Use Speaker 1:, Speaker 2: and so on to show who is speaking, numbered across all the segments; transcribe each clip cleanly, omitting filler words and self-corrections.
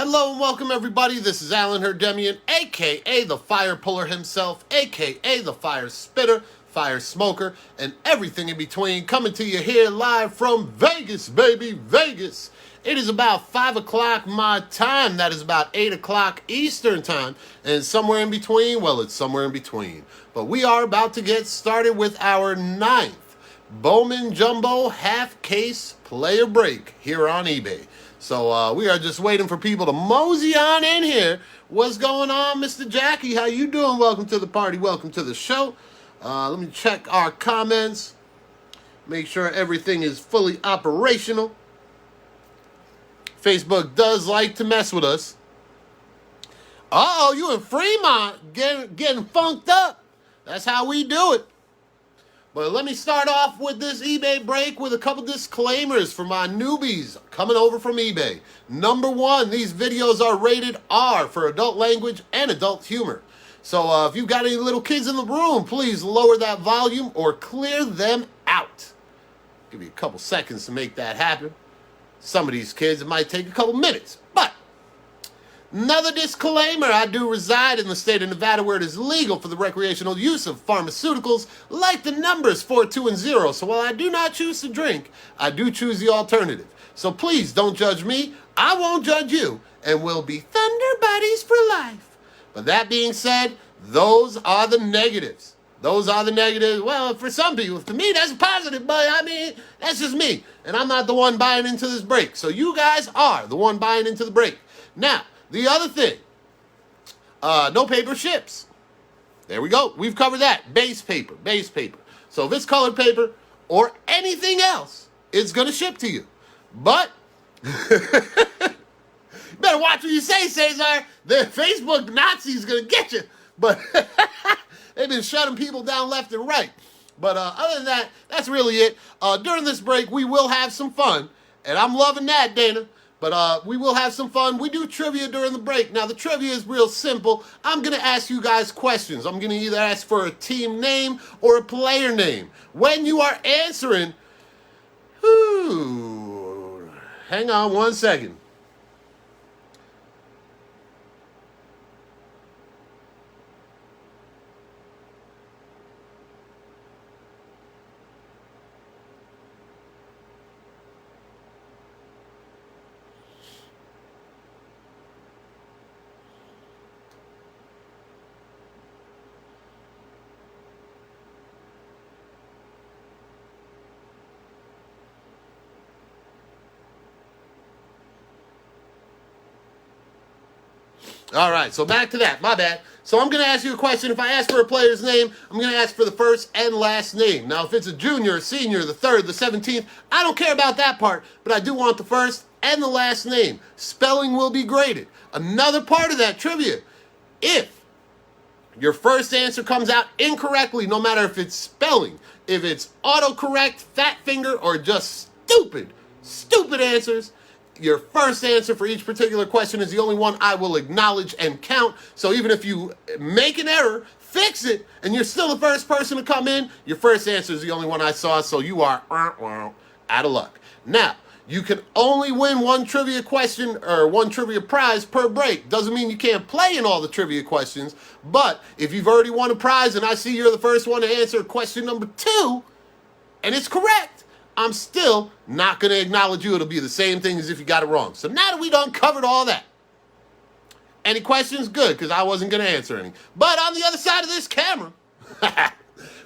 Speaker 1: Hello and welcome everybody. This is Alan Herdemian, aka the Fire Puller himself, aka the Fire Spitter, Fire Smoker, and everything in between, coming to you here live from Vegas, baby, Vegas. It is about 5 o'clock my time. That is about 8 o'clock Eastern time. And somewhere in between, well, it's somewhere in between. But we are about to get started with our 9th Bowman Jumbo half case player break here on eBay. So we are just waiting for people to mosey on in here. What's going on, Mr. Jackie? How you doing? Welcome to the party. Welcome to the show. Let me check our comments. Make sure everything is fully operational. Facebook does like to mess with us. Uh-oh, you in Fremont getting funked up. That's how we do it. But let me start off with this eBay break with a couple disclaimers for my newbies coming over from eBay. Number one, these videos are rated R for adult language and adult humor. So if you've got any little kids in the room, please lower that volume or clear them out. Give you a couple seconds to make that happen. Some of these kids, it might take a couple minutes. But another disclaimer, I do reside in the state of Nevada where it is legal for the recreational use of pharmaceuticals like the numbers 4, 2, and 0. So while I do not choose to drink, I do choose the alternative. So please don't judge me. I won't judge you. And we'll be Thunder Buddies for life. But that being said, those are the negatives. Those are the negatives. Well, for some people, to me, that's a positive, but I mean, that's just me. And I'm not the one buying into this break. So you guys are the one buying into the break. Now, the other thing, no paper ships. There we go. We've covered that. Base paper. So if it's colored paper or anything else, it's going to ship to you. But you better watch what you say, Cesar. The Facebook Nazi's going to get you. But they've been shutting people down left and right. But other than that, that's really it. During this break, we will have some fun. And I'm loving that, Dana. But we will have some fun. We do trivia during the break. Now, the trivia is real simple. I'm going to ask you guys questions. I'm going to either ask for a team name or a player name. When you are answering, hang on one second. All right, so back to that. My bad. So I'm going to ask you a question. If I ask for a player's name, I'm going to ask for the first and last name. Now, if it's a junior, a senior, the 3rd, the 17th, I don't care about that part, but I do want the first and the last name. Spelling will be graded. Another part of that trivia, if your first answer comes out incorrectly, no matter if it's spelling, if it's autocorrect, fat finger, or just stupid answers, your first answer for each particular question is the only one I will acknowledge and count. So even if you make an error, fix it, and you're still the first person to come in, your first answer is the only one I saw, so you are out of luck. Now, you can only win one trivia question or one trivia prize per break. Doesn't mean you can't play in all the trivia questions, but if you've already won a prize and I see you're the first one to answer question number 2, and it's correct, I'm still not going to acknowledge you. It'll be the same thing as if you got it wrong. So now that we done covered all that, any questions? Good, because I wasn't going to answer any. But on the other side of this camera,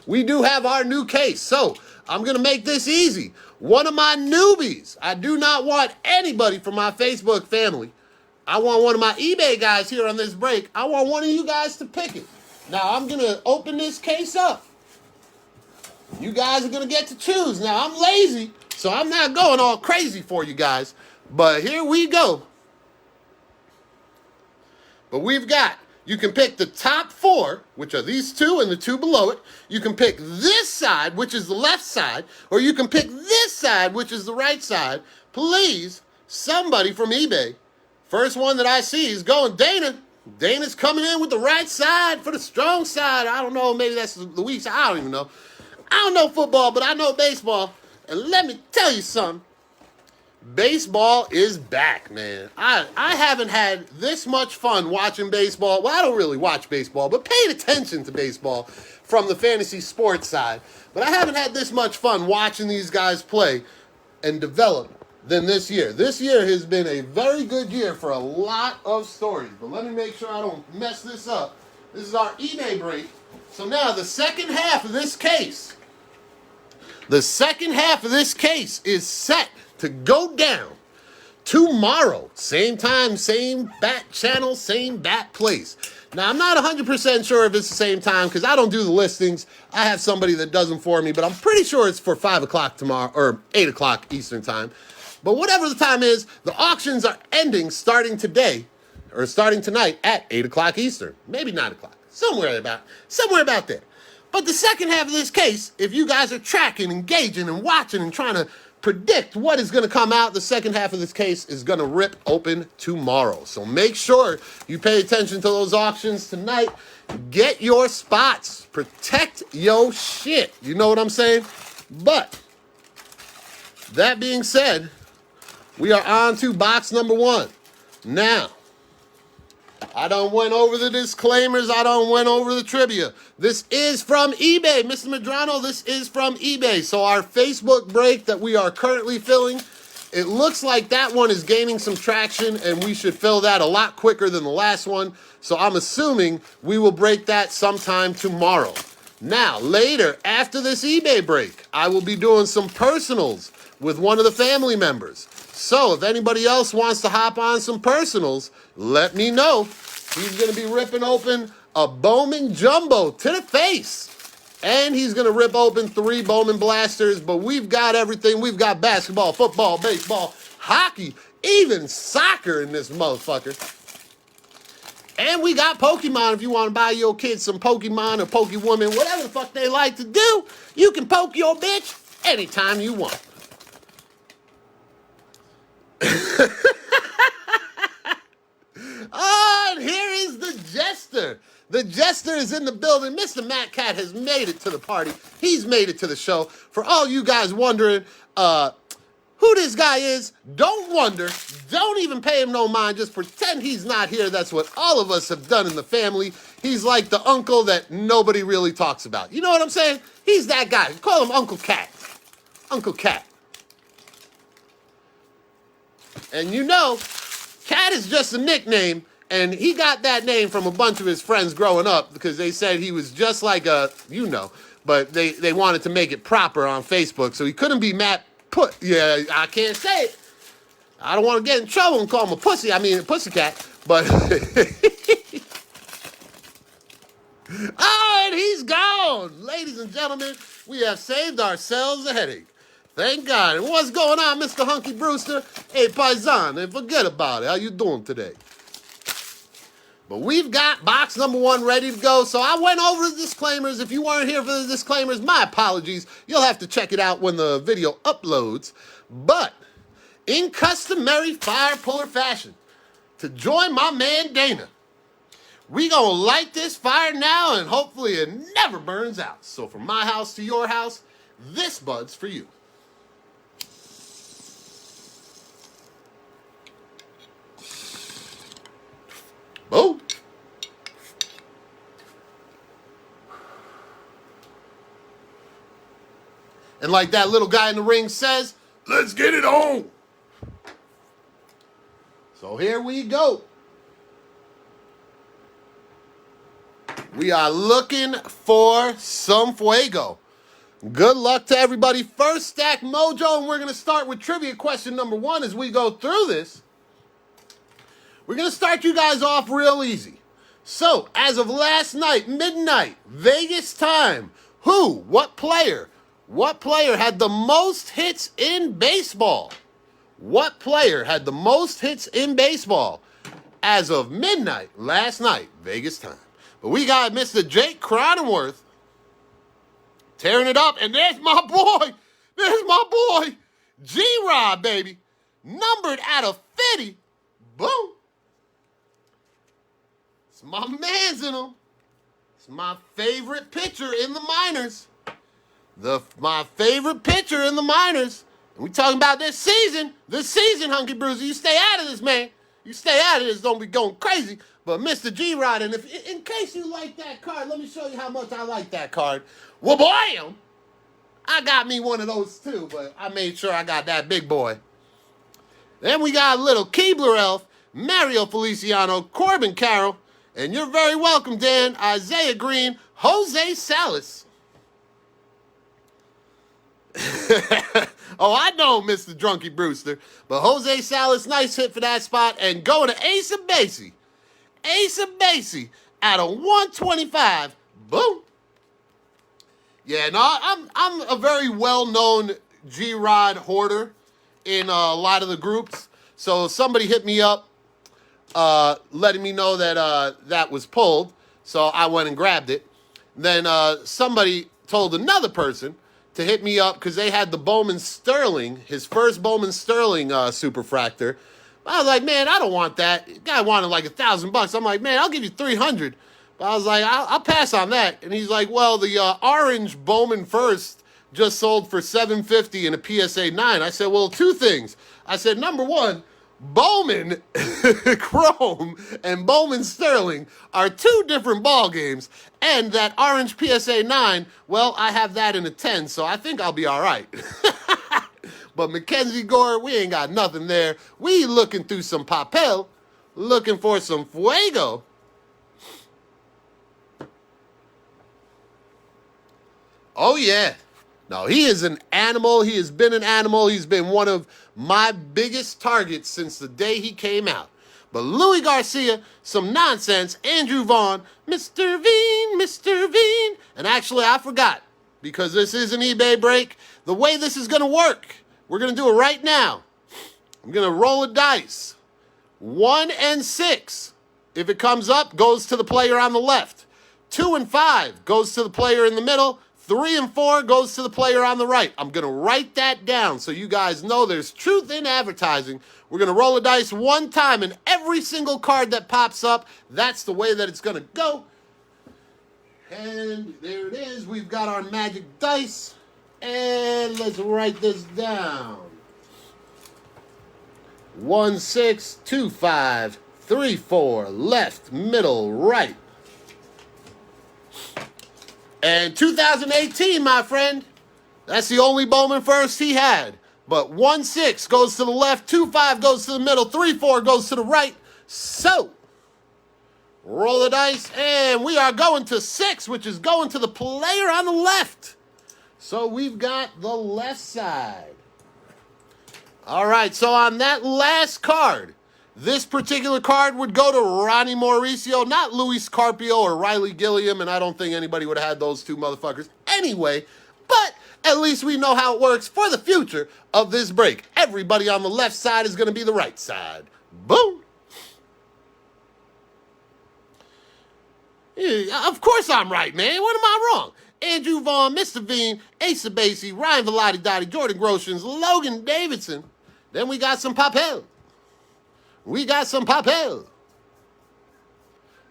Speaker 1: we do have our new case. So I'm going to make this easy. One of my newbies, I do not want anybody from my Facebook family. I want one of my eBay guys here on this break. I want one of you guys to pick it. Now I'm going to open this case up. You guys are going to get to choose. Now, I'm lazy, so I'm not going all crazy for you guys. But here we go. But we've got, you can pick the top 4, which are these 2 and the 2 below it. You can pick this side, which is the left side, or you can pick this side, which is the right side. Please, somebody from eBay. First one that I see is going Dana. Dana's coming in with the right side for the strong side. I don't know, maybe that's the weak side. I don't even know. I don't know football, but I know baseball. And let me tell you something. Baseball is back, man. I haven't had this much fun watching baseball. Well, I don't really watch baseball, but paid attention to baseball from the fantasy sports side. But I haven't had this much fun watching these guys play and develop than this year. This year has been a very good year for a lot of stories. But let me make sure I don't mess this up. This is our eBay break. So now the second half of this case. The second half of this case is set to go down tomorrow. Same time, same bat channel, same bat place. Now, I'm not 100% sure if it's the same time because I don't do the listings. I have somebody that does them for me, but I'm pretty sure it's for 5 o'clock tomorrow or 8 o'clock Eastern time. But whatever the time is, the auctions are ending starting today or starting tonight at 8 o'clock Eastern. Maybe 9 o'clock. Somewhere about there. But the second half of this case, if you guys are tracking, engaging, and watching and trying to predict what is going to come out, the second half of this case is going to rip open tomorrow. So make sure you pay attention to those auctions tonight. Get your spots. Protect your shit. You know what I'm saying? But that being said, we are on to box number 1. Now, I done went over the disclaimers. I done went over the trivia. This is from eBay. Mr. Medrano, this is from eBay. So our Facebook break that we are currently filling, it looks like that one is gaining some traction, and we should fill that a lot quicker than the last one. So I'm assuming we will break that sometime tomorrow. Now, later, after this eBay break, I will be doing some personals with one of the family members. So if anybody else wants to hop on some personals, let me know. He's going to be ripping open a Bowman Jumbo to the face. And he's going to rip open 3 Bowman Blasters. But we've got everything. We've got basketball, football, baseball, hockey, even soccer in this motherfucker. And we got Pokemon. If you want to buy your kids some Pokemon or Pokewoman, whatever the fuck they like to do, you can poke your bitch anytime you want. Oh, and here is the Jester. The Jester is in the building. Mr. Matt Cat has made it to the party. He's made it to the show. For all you guys wondering who this guy is, don't wonder. Don't even pay him no mind. Just pretend he's not here. That's what all of us have done in the family. He's like the uncle that nobody really talks about. You know what I'm saying? He's that guy. Call him Uncle Cat. Uncle Cat. And you know, Cat is just a nickname, and he got that name from a bunch of his friends growing up because they said he was just like a, you know, but they wanted to make it proper on Facebook, so he couldn't be Matt Put. Yeah, I can't say it. I don't want to get in trouble and call him a pussy. I mean, a pussycat, but... Oh, and he's gone. Ladies and gentlemen, we have saved ourselves a headache. Thank God. And what's going on, Mr. Hunky Brewster? Hey, Paisan, and forget about it. How you doing today? But we've got box number 1 ready to go. So I went over the disclaimers. If you weren't here for the disclaimers, my apologies. You'll have to check it out when the video uploads. But in customary fire puller fashion, to join my man Dana, we gonna light this fire now, and hopefully it never burns out. So from my house to your house, this bud's for you. Boom. And like that little guy in the ring says, let's get it on. So here we go. We are looking for some fuego. Good luck to everybody. First stack mojo, and we're going to start with trivia question number 1 as we go through this. We're going to start you guys off real easy. So, as of last night, midnight, Vegas time, what player had the most hits in baseball? What player had the most hits in baseball as of midnight, last night, Vegas time? But we got Mr. Jake Cronenworth tearing it up, and there's my boy, G-Rod, baby, numbered out of 50. Boom. It's my man's in them. It's my favorite pitcher in the minors. My favorite pitcher in the minors And we talking about this season. This season, Hunky Bruiser. You stay out of this, man. You stay out of this. Don't be going crazy. But Mr. G-Rod, and if in case you like that card, let me show you how much I like that card. Well, boy, I got me one of those too, but I made sure I got that big boy. Then we got a little Keebler Elf, Mario Feliciano, Corbin Carroll, and you're very welcome, Dan, Isaiah Green, Jose Salas. Oh, I know, Mr. Drunky Brewster. But Jose Salas, nice hit for that spot. And going to Asa Basie. Asa Basie out of 125. Boom. Yeah, no, I'm a very well-known G-Rod hoarder in a lot of the groups. So somebody hit me up letting me know that that was pulled. So I went and grabbed it. Then somebody told another person to hit me up because they had the Bowman Sterling, his first Bowman Sterling superfractor. I was like, man, I don't want that. The guy wanted like $1,000. I'm like, man, I'll give you 300. But I was like, I'll pass on that. And he's like, well, the orange Bowman first just sold for $750 in a PSA 9. I said, well, two things. I said, number one, Bowman Chrome and Bowman Sterling are two different ball games, and that orange PSA 9, well, I have that in a 10, so I think I'll be all right. But Mackenzie Gore, we ain't got nothing there. We looking through some papel, looking for some fuego. Oh, yeah. No, he is an animal. He has been an animal. He's been one of my biggest targets since the day he came out. But Louis Garcia, some nonsense. Andrew Vaughn, Mr. Veen, Mr. Veen. And actually, I forgot, because this is an eBay break, the way this is going to work. We're going to do it right now. I'm going to roll a dice. 1 and 6. If it comes up, goes to the player on the left. 2 and 5 goes to the player in the middle. 3 and 4 goes to the player on the right. I'm going to write that down so you guys know there's truth in advertising. We're going to roll a dice one time, and every single card that pops up, that's the way that it's going to go. And there it is. We've got our magic dice. And let's write this down. 1, 6, 2, 5, 3, 4, left, middle, right. And 2018, my friend, that's the only Bowman first he had. But 1, 6 goes to the left, 2, 5 goes to the middle, 3, 4 goes to the right. So, roll the dice, and we are going to 6, which is going to the player on the left. So we've got the left side. All right, so on that last card, this particular card would go to Ronnie Mauricio, not Luis Carpio or Riley Gilliam, and I don't think anybody would have had those two motherfuckers anyway, but at least we know how it works for the future of this break. Everybody on the left side is going to be the right side. Boom. Yeah, of course I'm right, man. What am I wrong? Andrew Vaughn, Mr. Veen, Asa Basie, Ryan Velotti Dottie, Jordan Groshans, Logan Davidson. Then we got some papel. We got some papel.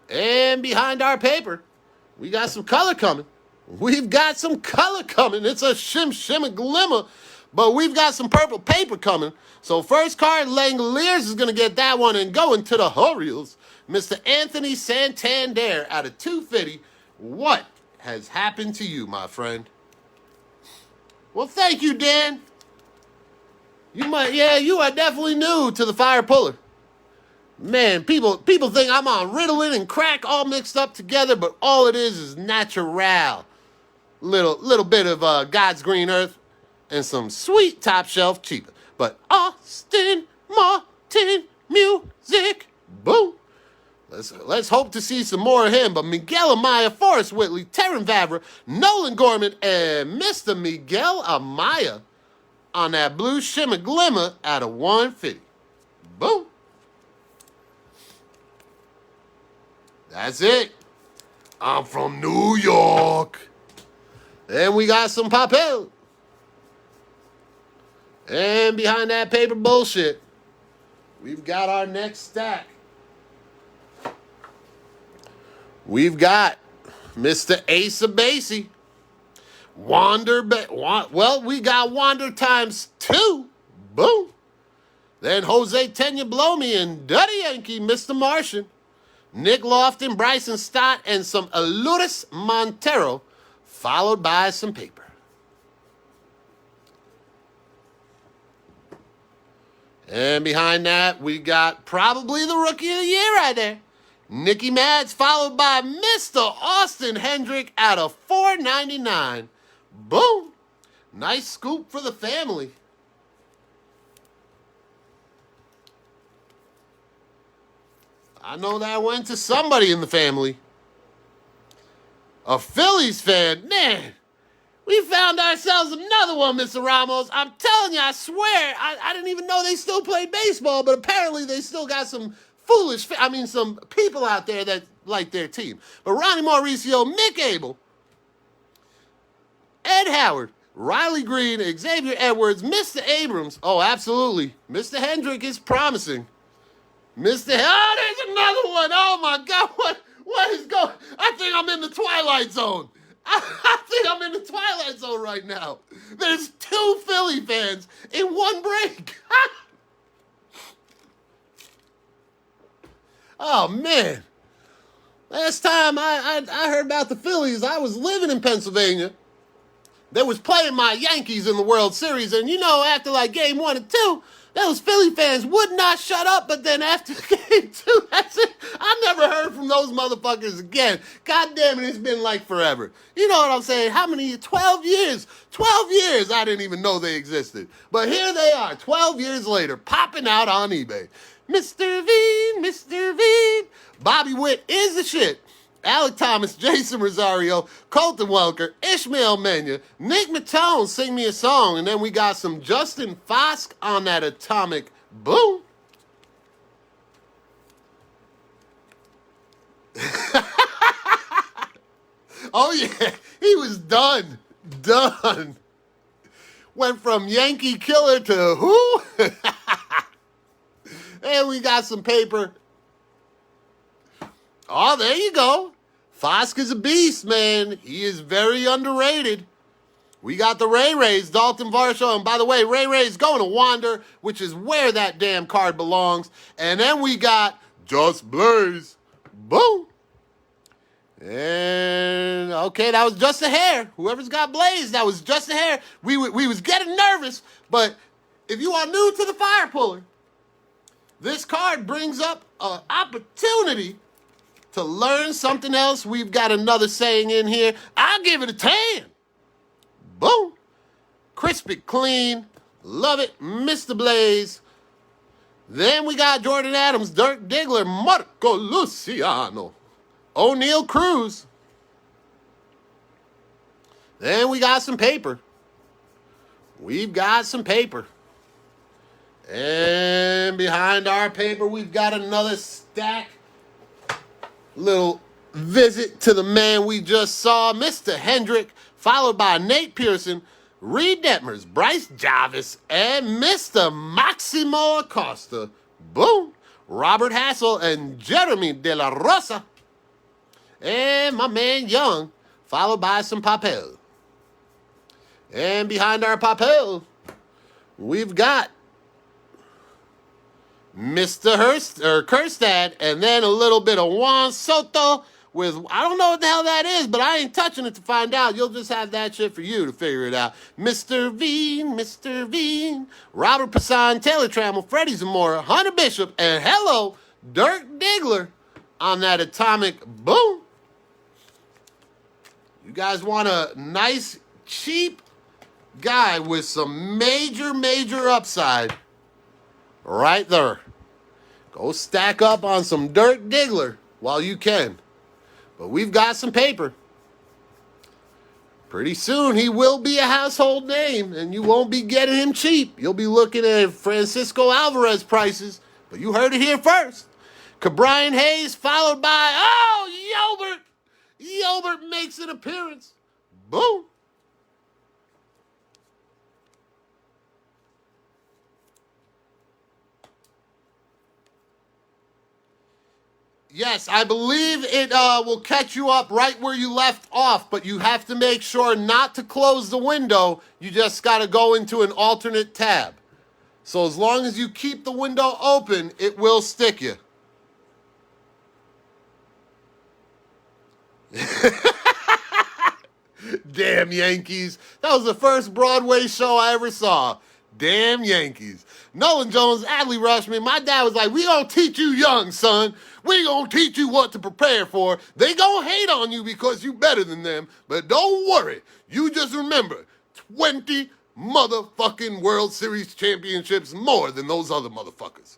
Speaker 1: And behind our paper, we got some color coming. We've got some color coming. It's a shimmer glimmer, but we've got some purple paper coming. So first card, Langoliers is going to get that one and going to the Orioles. Mr. Anthony Santander out of 250. What has happened to you, my friend? Well, thank you, Dan. You are definitely new to the fire puller. Man, people think I'm on Ritalin and crack all mixed up together, but all it is natural. Little bit of God's green earth and some sweet top shelf cheaper. But Austin Martin music, boom. Let's hope to see some more of him. But Miguel Amaya, Forrest Whitley, Terran Vavra, Nolan Gorman, and Mr. Miguel Amaya on that blue shimmer glimmer out of 150. Boom. That's it. I'm from New York. And we got some papel. And behind that paper bullshit, we've got our next stack. We've got Mr. Asa Basie. Well, we got Wander times 2. Boom. Then Jose Tenya Blomi and Duddy Yankee, Mr. Martian. Nick Lofton, Bryson Stott, and some Lourdes Montero, followed by some paper. And behind that, we got probably the Rookie of the Year right there. Nicky Mads, followed by Mr. Austin Hendrick out of $4.99. Boom. Nice scoop for the family. I know that went to somebody in the family. A Phillies fan. Man, we found ourselves another one, Mr. Ramos. I'm telling you, I swear, I didn't even know they still played baseball, but apparently they still got some some people out there that like their team. But Ronnie Mauricio, Mick Abel, Ed Howard, Riley Green, Xavier Edwards, Mr. Abrams. Oh, absolutely. Mr. Hendrick is promising. There's another one. Oh, my God. What is going? I think I'm in the Twilight Zone. I think I'm in the Twilight Zone right now. There's 2 Philly fans in one break. Oh, man. Last time I heard about the Phillies, I was living in Pennsylvania. They was playing my Yankees in the World Series, and after like game 1 and 2, those Philly fans would not shut up, but then after game 2, that's it. I never heard from those motherfuckers again. God damn it, it's been like forever. You know what I'm saying? How many? 12 years. 12 years I didn't even know they existed. But here they are, 12 years later, popping out on eBay. Mr. Veen, Mr. Veen. Bobby Witt is the shit. Alec Thomas, Jason Rosario, Colton Welker, Ishmael Mena, Nick Matone, Sing Me a Song, and then we got some Justin Fosk on that atomic boom. Oh yeah, he was done. Went from Yankee killer to who? And we got some paper. Oh, there you go. Fosk is a beast, man. He is very underrated. We got the Ray Rays, Dalton Varsho. And by the way, Ray Ray's going to Wander, which is where that damn card belongs. And then we got Just Blaze. Boom. And, okay, that was just a hair. Whoever's got Blaze, that was just a hair. We was getting nervous. But if you are new to the Fire Puller, this card brings up an opportunity to learn something else. We've got another saying in here. I'll give it a 10. Boom. Crispy clean. Love it. Mr. Blaze. Then we got Jordan Adams, Dirk Diggler, Marco Luciano, O'Neal Cruz. Then we got some paper. We've got some paper. And behind our paper, we've got another stack. Little visit to the man we just saw, Mr. Hendrick, followed by Nate Pearson, Reed Detmers, Bryce Jarvis, and Mr. Maximo Acosta. Boom. Robert Hassel and Jeremy De La Rosa. And my man Young, followed by some Papel. And behind our Papel, we've got Mr. Kerstad, and then a little bit of Juan Soto with, I don't know what the hell that is, but I ain't touching it to find out. You'll just have that shit for you to figure it out. Mr. Veen, Robert Passan, Taylor Trammell, Freddie Zamora, Hunter Bishop, and hello, Dirk Diggler on that atomic boom. You guys want a nice, cheap guy with some major upside? Right there. Go stack up on some Dirk Diggler while you can. But we've got some paper. Pretty soon he will be a household name, and you won't be getting him cheap. You'll be looking at Francisco Alvarez prices, but you heard it here first. Cabrian Hayes followed by, Yelbert. Yelbert makes an appearance. Boom. Yes, I believe it will catch you up right where you left off, but you have to make sure not to close the window. You just got to go into an alternate tab. So as long as you keep the window open, it will stick you. Damn Yankees. That was the first Broadway show I ever saw. Damn Yankees. Nolan Jones, Adley Rushman. My dad was like, we gonna teach you young, son. We gonna teach you what to prepare for. They gonna hate on you because you better than them. But don't worry. You just remember, 20 motherfucking World Series championships more than those other motherfuckers.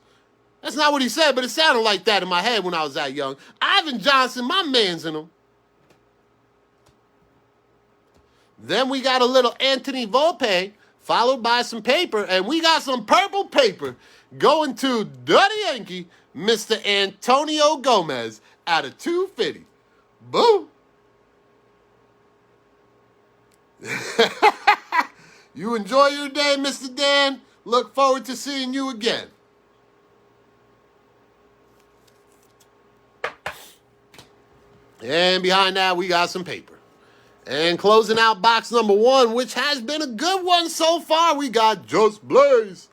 Speaker 1: That's not what he said, but it sounded like that in my head when I was that young. Ivan Johnson, my man's in him. Then we got a little Anthony Volpe, followed by some paper, and we got some purple paper going to Dirty Yankee, Mr. Antonio Gomez, out of 250. Boom. You enjoy your day, Mr. Dan. Look forward to seeing you again. And behind that, we got some paper. And closing out box number 1, which has been a good one so far, we got Just Blaze.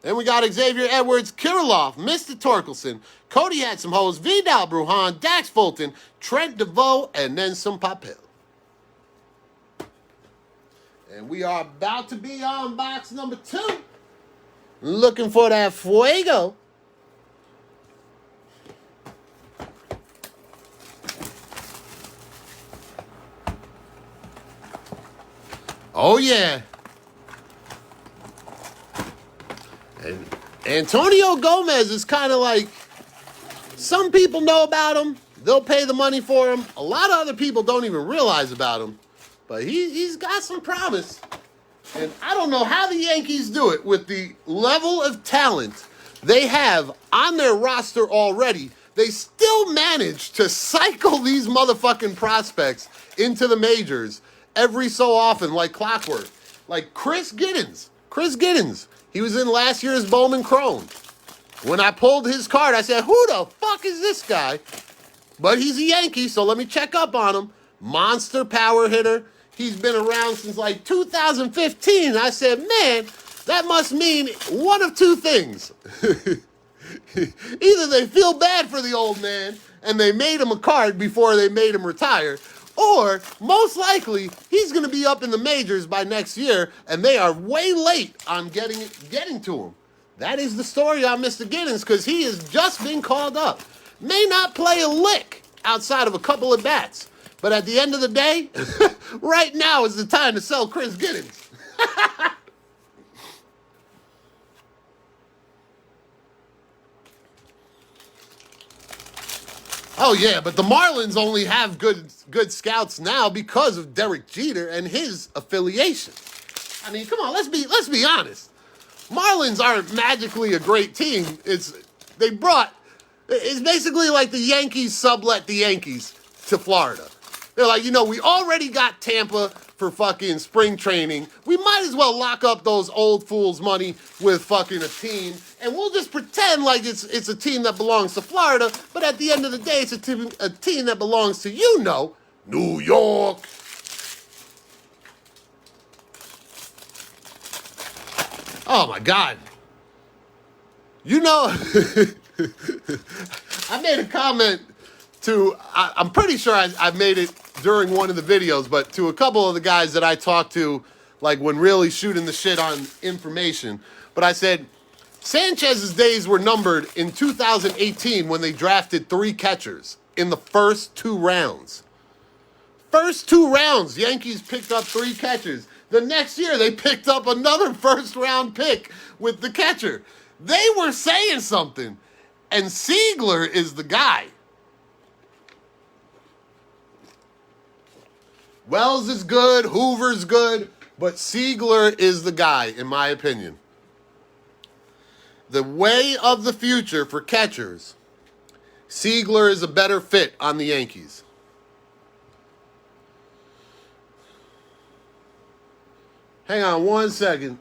Speaker 1: Then we got Xavier Edwards, Kirilloff, Mr. Torkelson, Cody had some hoes, Vidal Brujan, Dax Fulton, Trent DeVoe, and then some Papel. And we are about to be on box number 2. Looking for that Fuego. Oh, yeah. And Antonio Gomez is kind of like, some people know about him. They'll pay the money for him. A lot of other people don't even realize about him. But he's got some promise. And I don't know how the Yankees do it with the level of talent they have on their roster already. They still manage to cycle these motherfucking prospects into the majors every so often, like clockwork. Like Chris Giddens. He was in last year's Bowman Chrome. When I pulled his card, I said, who the fuck is this guy? But he's a Yankee, so let me check up on him. Monster power hitter. He's been around since like 2015. I said, man, that must mean one of two things. Either they feel bad for the old man and they made him a card before they made him retire, or most likely he's going to be up in the majors by next year and they are way late on getting to him. That is the story on Mr. Giddens, because he has just been called up. May not play a lick outside of a couple of bats. But at the end of the day, right now is the time to sell Chris Giddens. Oh, yeah, but the Marlins only have good scouts now because of Derek Jeter and his affiliation. I mean, come on, let's be honest. Marlins aren't magically a great team. It's basically like the Yankees sublet the Yankees to Florida. They're like, we already got Tampa for fucking spring training. We might as well lock up those old fools' money with fucking a team, and we'll just pretend like it's a team that belongs to Florida, but at the end of the day, it's a team that belongs to, New York. Oh, my God. I made a comment I'm pretty sure I made it during one of the videos, but to a couple of the guys that I talked to, like when really shooting the shit on information. But I said, Sanchez's days were numbered in 2018 when they drafted 3 catchers in the first 2 rounds. First 2 rounds, Yankees picked up 3 catchers. The next year, they picked up another first-round pick with the catcher. They were saying something, and Siegler is the guy. Wells is good, Hoover's good, but Siegler is the guy, in my opinion. The way of the future for catchers, Siegler is a better fit on the Yankees. Hang on one second.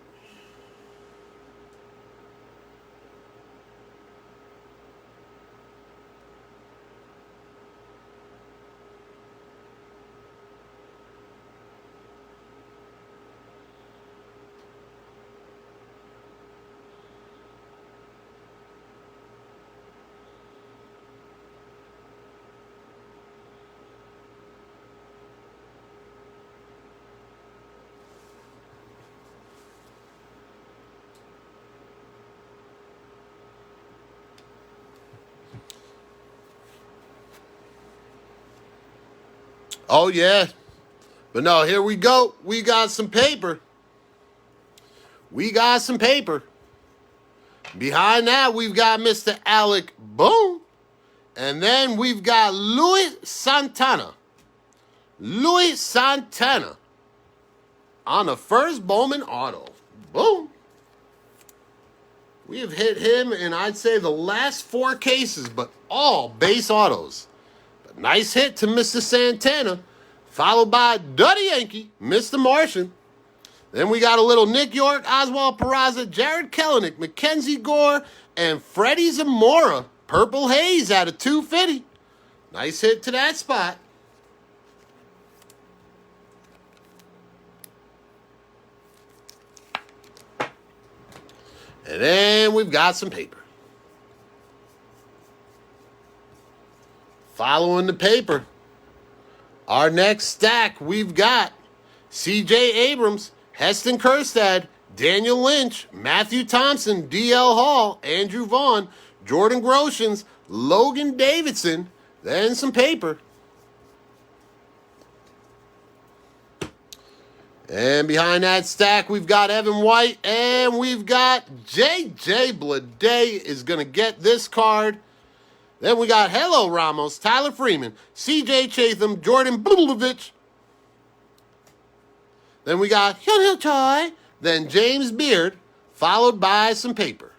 Speaker 1: Oh, yeah. But no, here we go. We got some paper. We got some paper. Behind that, we've got Mr. Alec Boone. And then we've got Louis Santana. Louis Santana on the first Bowman auto. Boom. We have hit him in, I'd say, the last 4 cases, but all base autos. But nice hit to Mr. Santana, followed by Duddy Yankee, Mr. Martian. Then we got a little Nick York, Oswald Peraza, Jared Kelenic, Mackenzie Gore, and Freddie Zamora. Purple Haze out of 250. Nice hit to that spot. And then we've got some paper. Following the paper, our next stack, we've got C.J. Abrams, Heston Kjerstad, Daniel Lynch, Matthew Thompson, D.L. Hall, Andrew Vaughn, Jordan Groshans, Logan Davidson, then some paper. And behind that stack, we've got Evan White, and we've got J.J. Bleday is going to get this card. Then we got Hello Ramos, Tyler Freeman, C.J. Chatham, Jordan Bulovich. Then we got Hyun Choi, then James Beard, followed by some paper.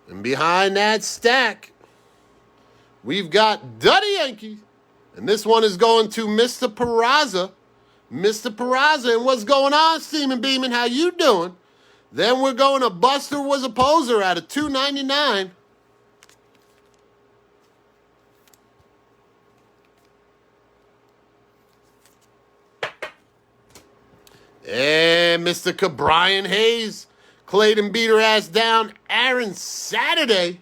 Speaker 1: And behind that stack, we've got Duddy Yankee. And this one is going to Mr. Peraza. Mr. Peraza, and what's going on, Steamin' Beamin'? How you doing? Then we're going to Buster Was a Poser out of $2.99. And Mr. Cabrian Hayes, Clayton beat her ass down, Aaron Saturday.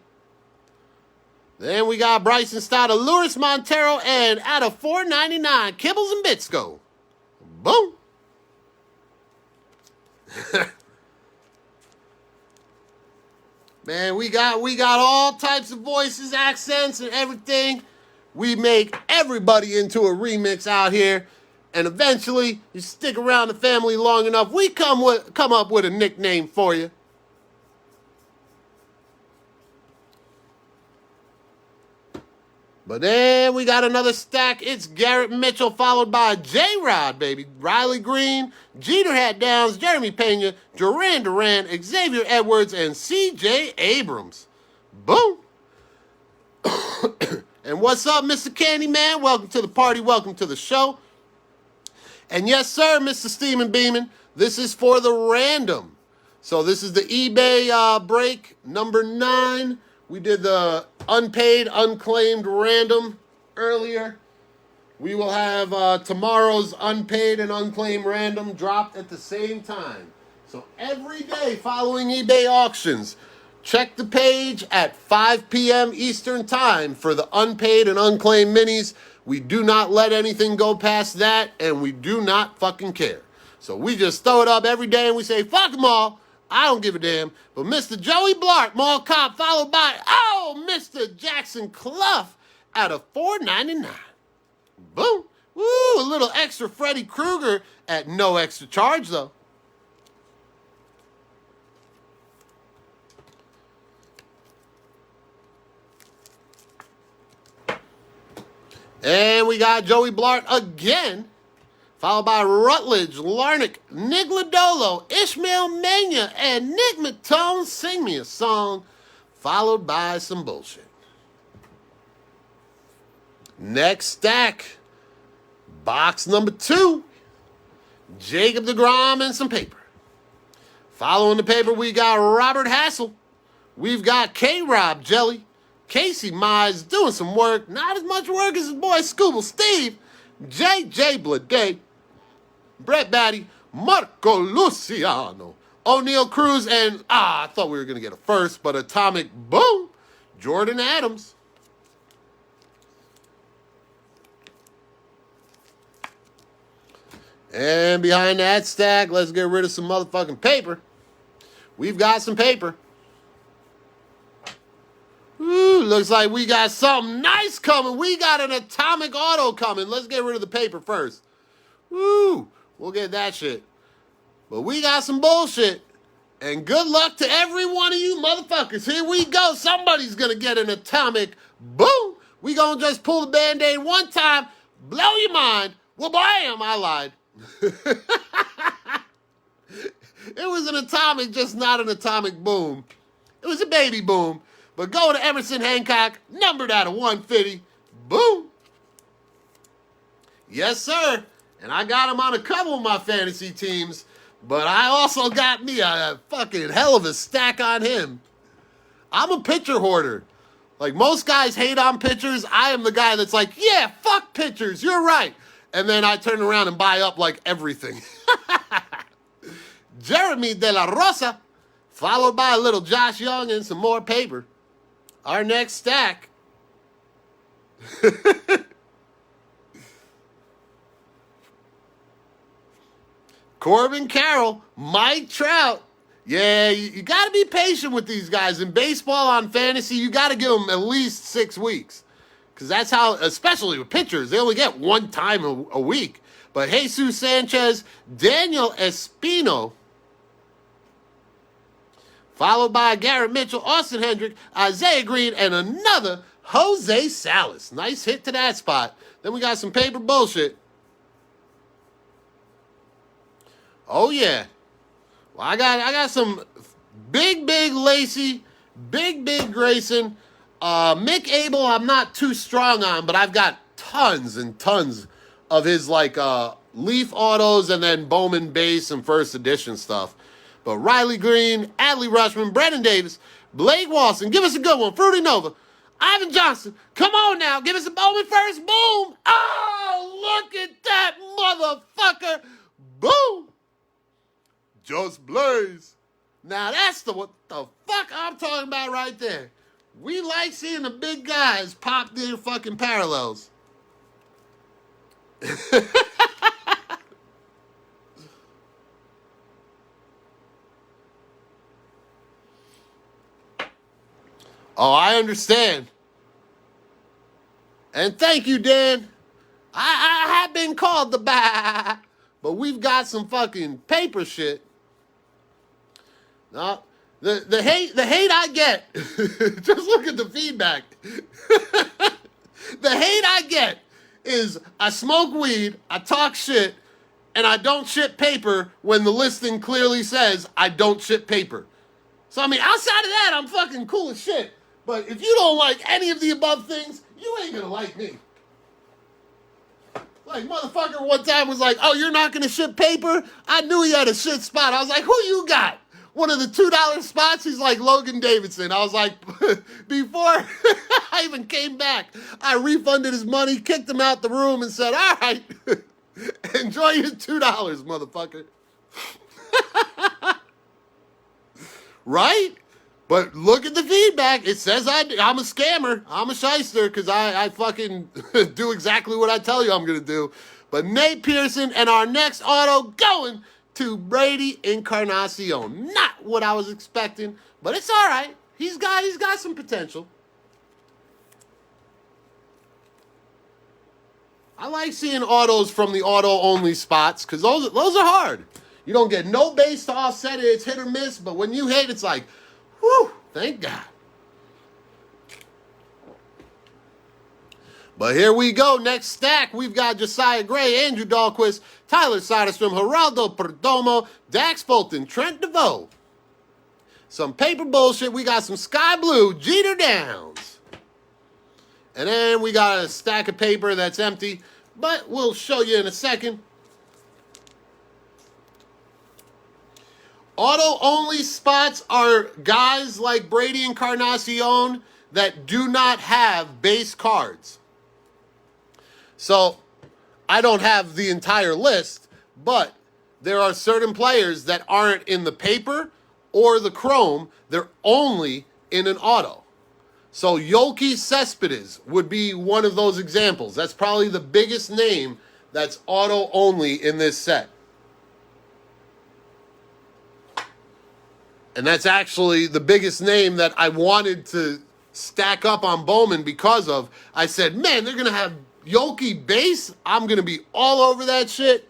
Speaker 1: Then we got Bryson Stott, Luis Montero, and out of $4.99, Kibbles and Bitsko. Boom. Man, we got all types of voices, accents, and everything. We make everybody into a remix out here. And eventually, you stick around the family long enough, we come up with a nickname for you. But then we got another stack. It's Garrett Mitchell, followed by J-Rod, baby. Riley Green, Jeter Hat Downs, Jeremy Pena, Duran Duran, Xavier Edwards, and C.J. Abrams. Boom. And what's up, Mr. Candyman? Welcome to the party. Welcome to the show. And yes, sir, Mr. Steamin' Beamin', this is for the random. So this is the eBay break, number 9. We did the unpaid, unclaimed random earlier. We will have tomorrow's unpaid and unclaimed random dropped at the same time. So every day following eBay auctions, check the page at 5 p.m. Eastern Time for the unpaid and unclaimed minis. We do not let anything go past that, and we do not fucking care. So we just throw it up every day and we say, fuck them all. I don't give a damn. But Mr. Joey Blark, Mall Cop, followed by, Mr. Jackson Clough out of $4.99. Boom. Woo, a little extra Freddy Krueger at no extra charge, though. And we got Joey Blark again, followed by Rutledge, Larnick, Nigladolo, Ishmael Mania, and Nick Matone, Sing Me a Song, followed by some bullshit. Next stack, box number 2, Jacob deGrom and some paper. Following the paper, we got Robert Hassel. We've got K-Rob Jelly, Casey Mize doing some work, not as much work as his boy Scooble Steve, J.J. Bleday, Brett Batty, Marco Luciano, O'Neal Cruz, and, I thought we were going to get a first, but Atomic Boom, Jordan Adams. And behind that stack, let's get rid of some motherfucking paper. We've got some paper. Ooh, looks like we got something nice coming. We got an atomic auto coming. Let's get rid of the paper first. Woo! We'll get that shit. But we got some bullshit. And good luck to every one of you motherfuckers. Here we go. Somebody's going to get an atomic boom. We going to just pull the Band-Aid one time, blow your mind. Well, bam, I lied. It was an atomic, just not an atomic boom. It was a baby boom. But go to Emerson Hancock, numbered out of 150. Boom. Yes, sir. And I got him on a couple of my fantasy teams. But I also got me a fucking hell of a stack on him. I'm a pitcher hoarder. Like, most guys hate on pitchers. I am the guy that's like, yeah, fuck pitchers. You're right. And then I turn around and buy up, like, everything. Jeremy De La Rosa, followed by a little Josh Young and some more paper. Our next stack. Corbin Carroll, Mike Trout. Yeah, you got to be patient with these guys. In baseball, on fantasy, you got to give them at least 6 weeks. Because that's how, especially with pitchers, they only get one time a week. But Jesus Sanchez, Daniel Espino, followed by Garrett Mitchell, Austin Hendrick, Isaiah Green, and another Jose Salas. Nice hit to that spot. Then we got some paper bullshit. Oh, yeah. Well, I got some big Lacey, big Grayson. Mick Abel, I'm not too strong on, but I've got tons and tons of his, like, Leaf autos and then Bowman base and first edition stuff. But Riley Green, Adley Rushman, Brennan Davis, Blake Walson, give us a good one. Fruity Nova, Ivan Johnson, come on now, give us a Bowman first. Boom! Oh, look at that motherfucker. Boom! Just blaze. Now that's what the fuck I'm talking about right there. We like seeing the big guys pop their fucking parallels. Oh, I understand. And thank you, Dan. I have been called the bad, but we've got some fucking paper shit. No, the hate I get, just look at the feedback. The hate I get is I smoke weed, I talk shit, and I don't ship paper when the listing clearly says I don't ship paper. So, I mean, outside of that, I'm fucking cool as shit. But if you don't like any of the above things, you ain't gonna like me. Like, motherfucker one time was like, oh, you're not gonna ship paper? I knew he had a shit spot. I was like, who you got? One of the $2 spots? He's like, Logan Davidson. I was like, before I even came back, I refunded his money, kicked him out the room, and said, all right, enjoy your $2, motherfucker. Right? But look at the feedback. It says I'm a scammer. I'm a shyster because I fucking do exactly what I tell you I'm going to do. But Nate Pearson and our next auto going to Brady Encarnacion. Not what I was expecting, but it's all right. He's got some potential. I like seeing autos from the auto-only spots because those are hard. You don't get no base to offset it. It's hit or miss, but when you hit, it's like, whew, thank God. But here we go. Next stack, we've got Josiah Gray, Andrew Dahlquist, Tyler Soderstrom, Geraldo Perdomo, Dax Fulton, Trent DeVoe. Some paper bullshit. We got some sky blue, Jeter Downs. And then we got a stack of paper that's empty, but we'll show you in a second. Auto-only spots are guys like Brady Encarnacion that do not have base cards. So, I don't have the entire list, but there are certain players that aren't in the paper or the chrome. They're only in an auto. So, Yoki Cespedes would be one of those examples. That's probably the biggest name that's auto-only in this set. And that's actually the biggest name that I wanted to stack up on Bowman because of. I said, man, they're going to have Yoki bass. I'm going to be all over that shit.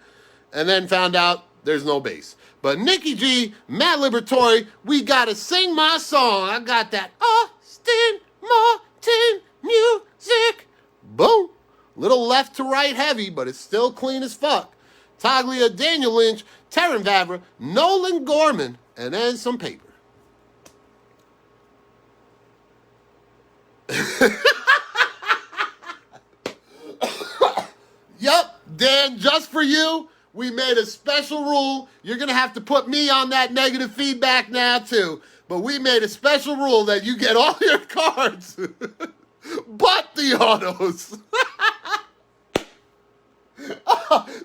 Speaker 1: And then found out there's no bass. But Nikki G, Matt Liberatore, we got to sing my song. I got that Austin Martin music. Boom. Little left to right heavy, but it's still clean as fuck. Taglia, Daniel Lynch, Terran Vavra, Nolan Gorman, and then some paper. Yup, Dan, just for you, we made a special rule. You're going to have to put me on that negative feedback now, too. But we made a special rule that you get all your cards, but the autos.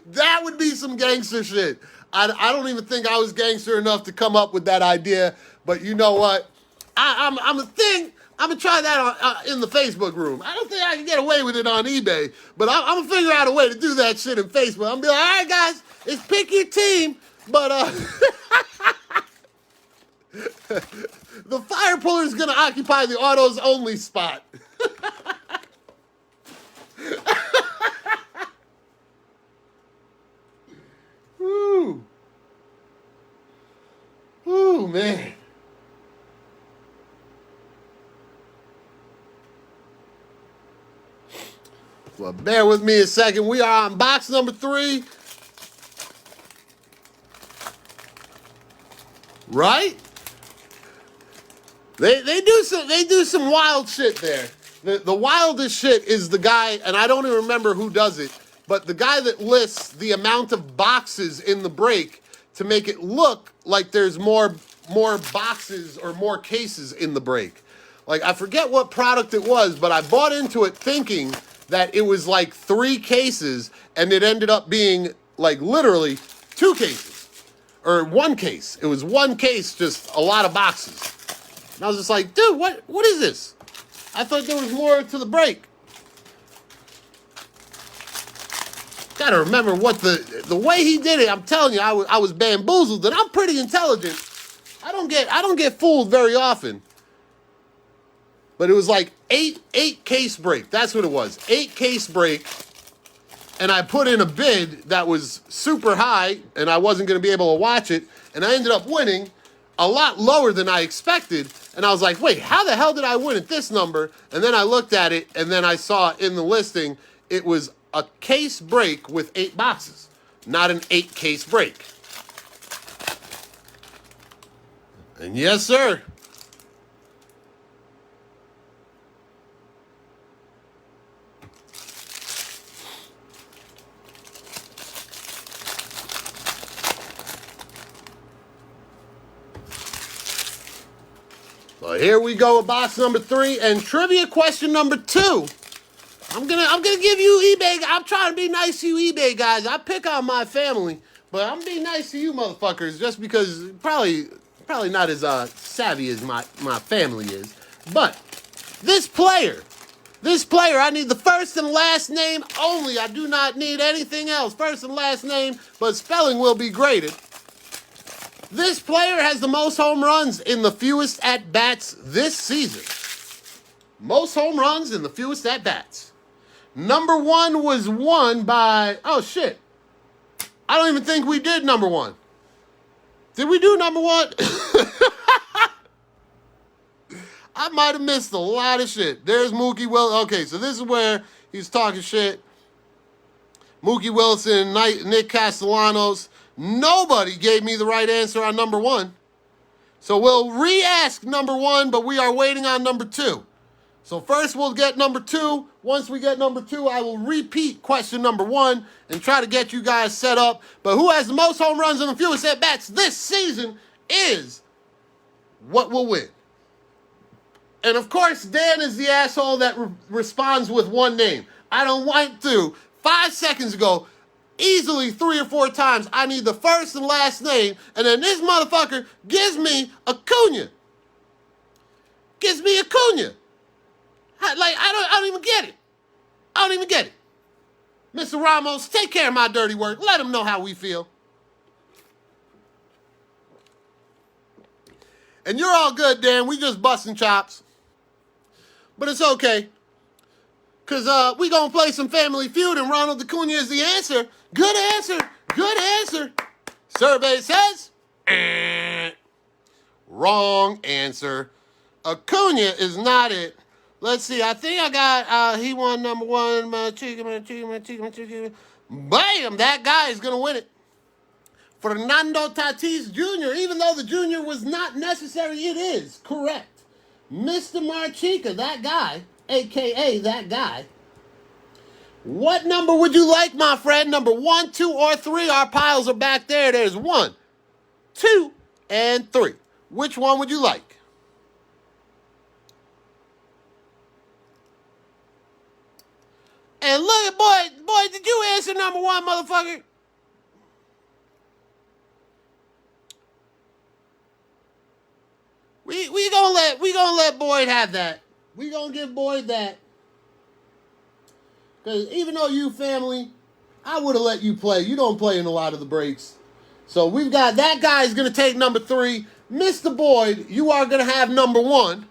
Speaker 1: That would be some gangster shit. I don't even think I was gangster enough to come up with that idea. But you know what? I'm gonna try that in the Facebook room. I don't think I can get away with it on eBay, but I'm gonna figure out a way to do that shit in Facebook. I'm gonna be like, all right, guys, it's pick your team, but the fire puller is gonna occupy the autos only spot. Woo. Ooh, man. Well, bear with me a second. We are on box number 3. Right? They do some wild shit there. The wildest shit is the guy, and I don't even remember who does it, but the guy that lists the amount of boxes in the break to make it look like there's more boxes or more cases in the break. Like, I forget what product it was, but I bought into it thinking that it was like 3 cases, and it ended up being like literally 2 cases. Or 1 case. It was 1 case, just a lot of boxes. And I was just like, dude, what is this? I thought there was more to the break. Gotta remember what the way he did it. I'm telling you, I was bamboozled, and I'm pretty intelligent. I don't get fooled very often. But it was like 8 case break. That's what it was. 8 case break. And I put in a bid that was super high, and I wasn't going to be able to watch it. And I ended up winning a lot lower than I expected. And I was like, wait, how the hell did I win at this number? And then I looked at it, and then I saw in the listing, it was a case break with 8 boxes, not an 8 case break. And yes, sir. So here we go with box number 3 and trivia question number 2. I'm gonna give you eBay. I'm trying to be nice to you eBay guys. I pick on my family, but I'm gonna be nice to you motherfuckers just because probably not as savvy as my family is. But this player, I need the first and last name only. I do not need anything else. First and last name, but spelling will be graded. This player has the most home runs in the fewest at-bats this season. Most home runs in the fewest at-bats. Number 1 was won by... Oh, shit. I don't even think we did number 1. Did we do number 1? I might have missed a lot of shit. There's Mookie Wilson. Okay, so this is where he's talking shit. Mookie Wilson, Nick Castellanos. Nobody gave me the right answer on number 1. So we'll re-ask number 1, but we are waiting on number 2. So first we'll get number 2. Once we get number 2, I will repeat question number 1 and try to get you guys set up. But who has the most home runs and the fewest at-bats this season is what will win. And of course, Dan is the asshole that responds with one name. I don't want to. 5 seconds ago, easily 3 or 4 times, I need the first and last name, and then this motherfucker gives me Acuna. Gives me Acuna. I don't even get it. I don't even get it. Mr. Ramos, take care of my dirty work. Let him know how we feel. And you're all good, Dan. We just busting chops. But it's okay. Because we going to play some Family Feud, and Ronald Acuna is the answer. Good answer. Good answer. Survey says, wrong answer. Acuna is not it. Let's see. I think I got, he won number one. Bam! That guy is going to win it. Fernando Tatis Jr., even though the Jr. was not necessary, it is correct. Mr. Marchica, that guy, a.k.a. that guy. What number would you like, my friend? Number 1, 2, or 3? Our piles are back there. There's 1, 2, and 3. Which one would you like? And look at, boy, did you answer number 1, motherfucker? We gonna let Boyd have that. We gonna give Boyd that. Because even though you family, I would have let you play. You don't play in a lot of the breaks. So we've got, that guy is going to take number 3. Mr. Boyd, you are going to have number 1.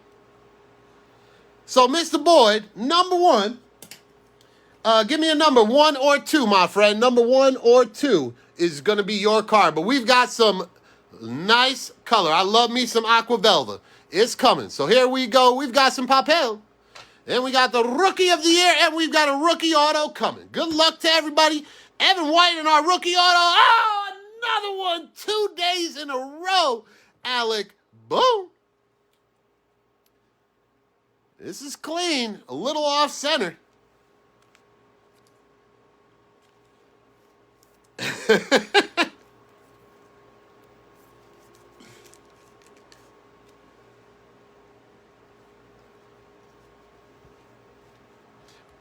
Speaker 1: So Mr. Boyd, number 1. Give me a number 1 or 2, my friend. Number 1 or 2 is going to be your card. But we've got some nice color. I love me some Aqua Velva. It's coming. So here we go. We've got some Papel. And we got the Rookie of the Year, and we've got a rookie auto coming. Good luck to everybody. Evan White in our rookie auto. Oh, another one. 2 days in a row. Alec, boom. This is clean. A little off center.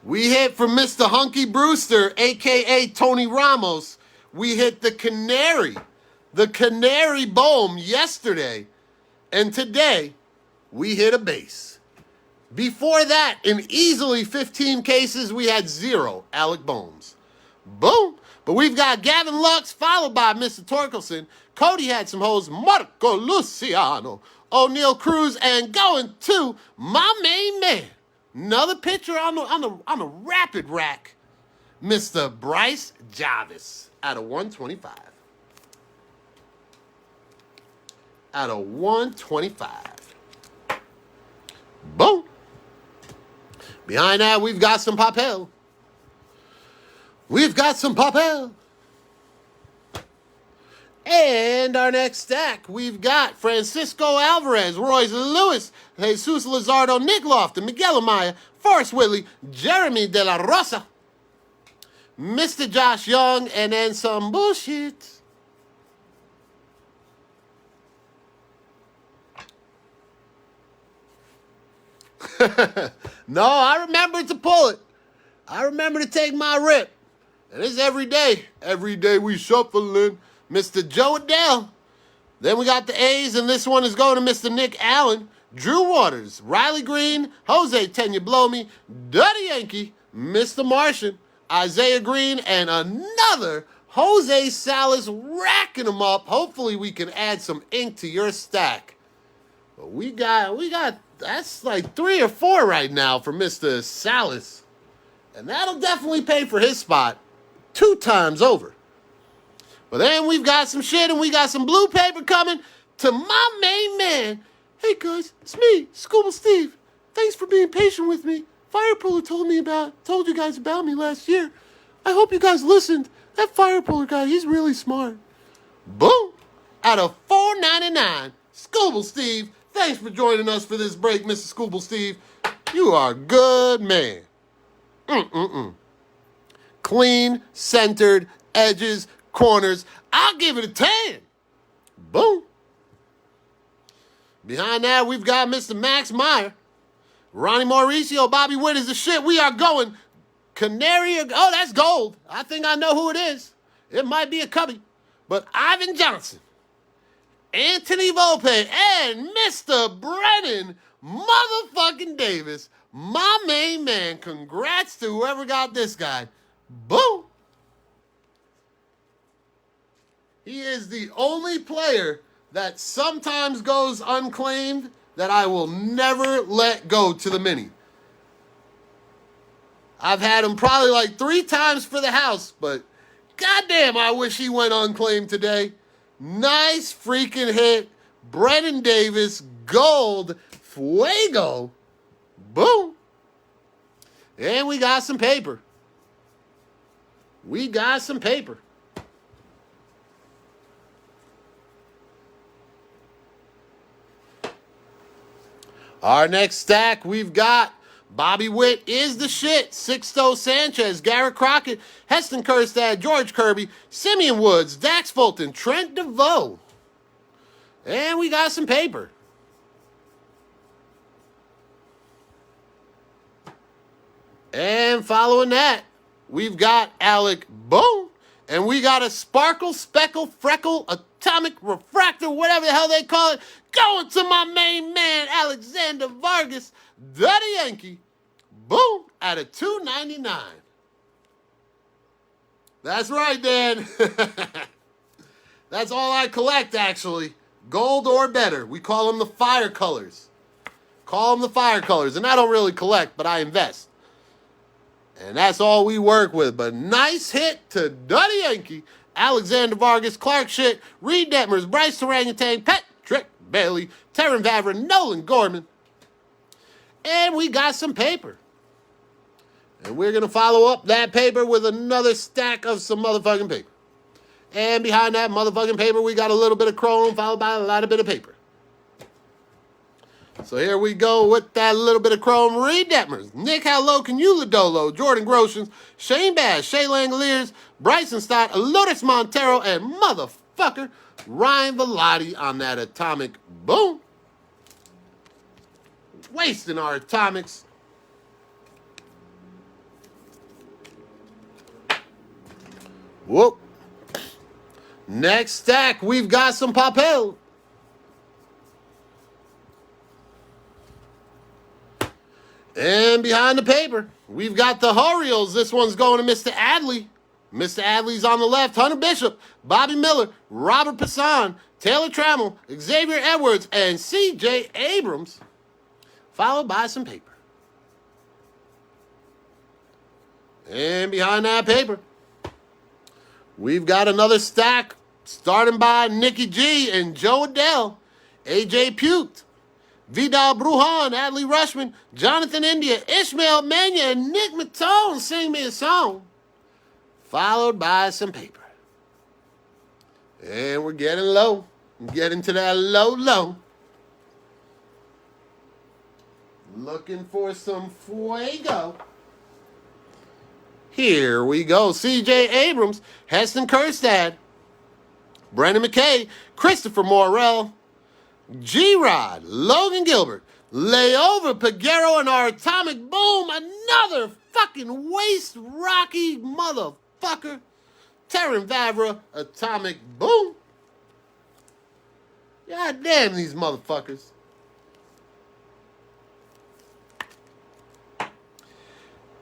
Speaker 1: We hit for Mr. Hunky Brewster, a.k.a. Tony Ramos. We hit the Canary Bowman yesterday. And today, we hit a base. Before that, in easily 15 cases, we had 0 Alec Bohms. Boom. But we've got Gavin Lux, followed by Mr. Torkelson. Cody had some hoes, Marco Luciano, O'Neal Cruz, and going to my main man. Another pitcher on the rapid rack, Mr. Bryce Jarvis, out of 125. Out of 125. Boom. Behind that, we've got some Papel. We've got some Papel. And our next stack, we've got Francisco Alvarez, Royce Lewis, Jesus Luzardo, Nick Lofton, Miguel Amaya, Forrest Whitley, Jeremy De La Rosa, Mr. Josh Young, and then some bullshit. No, I remember to pull it. I remember to take my rip. And it's every day. Every day we shuffling. Mr. Joe Adele. Then we got the A's, and this one is going to Mr. Nick Allen, Drew Waters, Riley Green, Jose Tenya Blow Me, Duddy Yankee, Mr. Martian, Isaiah Green, and another Jose Salas, racking them up. Hopefully we can add some ink to your stack. But we got, that's like 3 or 4 right now for Mr. Salas. And that'll definitely pay for his spot 2 times over. But then we've got some shit, and we got some blue paper coming to my main man. Hey guys, it's me, Scuba Steve. Thanks for being patient with me. Fire Puller told you guys about me last year. I hope you guys listened. That Fire Puller guy, he's really smart. Boom! Out of $4.99, Scuba Steve. Thanks for joining us for this break, Mr. Scuba Steve. You are a good man. Clean, centered, edges, corners. I'll give it a 10. Boom. Behind that, we've got Mr. Max Meyer, Ronnie Mauricio, Bobby Witt is the shit. We are going Canary. Oh, that's gold. I think I know who it is. It might be a cubby. But Ivan Johnson, Anthony Volpe, and Mr. Brennan motherfucking Davis, my main man. Congrats to whoever got this guy. Boom. He is the only player that sometimes goes unclaimed that I will never let go to the mini. I've had him probably like 3 times for the house, but goddamn, I wish he went unclaimed today. Nice freaking hit. Brennan Davis, gold, fuego. Boom. And we got some paper. We got some paper. Our next stack, we've got Bobby Witt is the shit. Sixto Sanchez, Garrett Crockett, Heston Kjerstad, George Kirby, Simeon Woods, Dax Fulton, Trent DeVoe. And we got some paper. And following that, we've got Alec Boone. And we got a Sparkle, Speckle, Freckle, Atomic Refractor, whatever the hell they call it, going to my main man, Alexander Vargas, Daddy Yankee. Boom, at a $2.99. That's right, Dan. That's all I collect, actually. Gold or better. We call them the fire colors. Call them the fire colors. And I don't really collect, but I invest. And that's all we work with. But nice hit to Duddy Yankee, Alexander Vargas, Clark Schitt, Reed Detmers, Bryce Orangutan, Patrick Bailey, Terran Vavra, Nolan Gorman. And we got some paper. And we're going to follow up that paper with another stack of some motherfucking paper. And behind that motherfucking paper, we got a little bit of chrome followed by a lot of bit of paper. So here we go with that little bit of chrome. Reed Detmers, Nick Halloken, Uladolo, Jordan Groshans, Shane Bass, Shea Langoliers, Bryson Stott, Lourdes Montero, and motherfucker Ryan Velotti on that atomic. Boom. Wasting our atomics. Whoop. Next stack, we've got some papel. And behind the paper, we've got the Orioles. This one's going to Mr. Adley. Mr. Adley's on the left. Hunter Bishop, Bobby Miller, Robert Passan, Taylor Trammell, Xavier Edwards, and C.J. Abrams, followed by some paper. And behind that paper, we've got another stack starting by Nicky G and Joe Adele, A.J. Puked, Vidal Brujan, Adley Rushman, Jonathan India, Ishmael Mania, and Nick Matone. Sing me a song. Followed by some paper. And we're getting low. Getting to that low. Looking for some fuego. Here we go. C.J. Abrams, Heston Kjerstad, Brendan McKay, Christopher Morrell, G-Rod, Logan Gilbert, Layover Peguero, and our atomic boom. Another fucking waste rocky motherfucker. Terran Vavra, atomic boom. God damn these motherfuckers.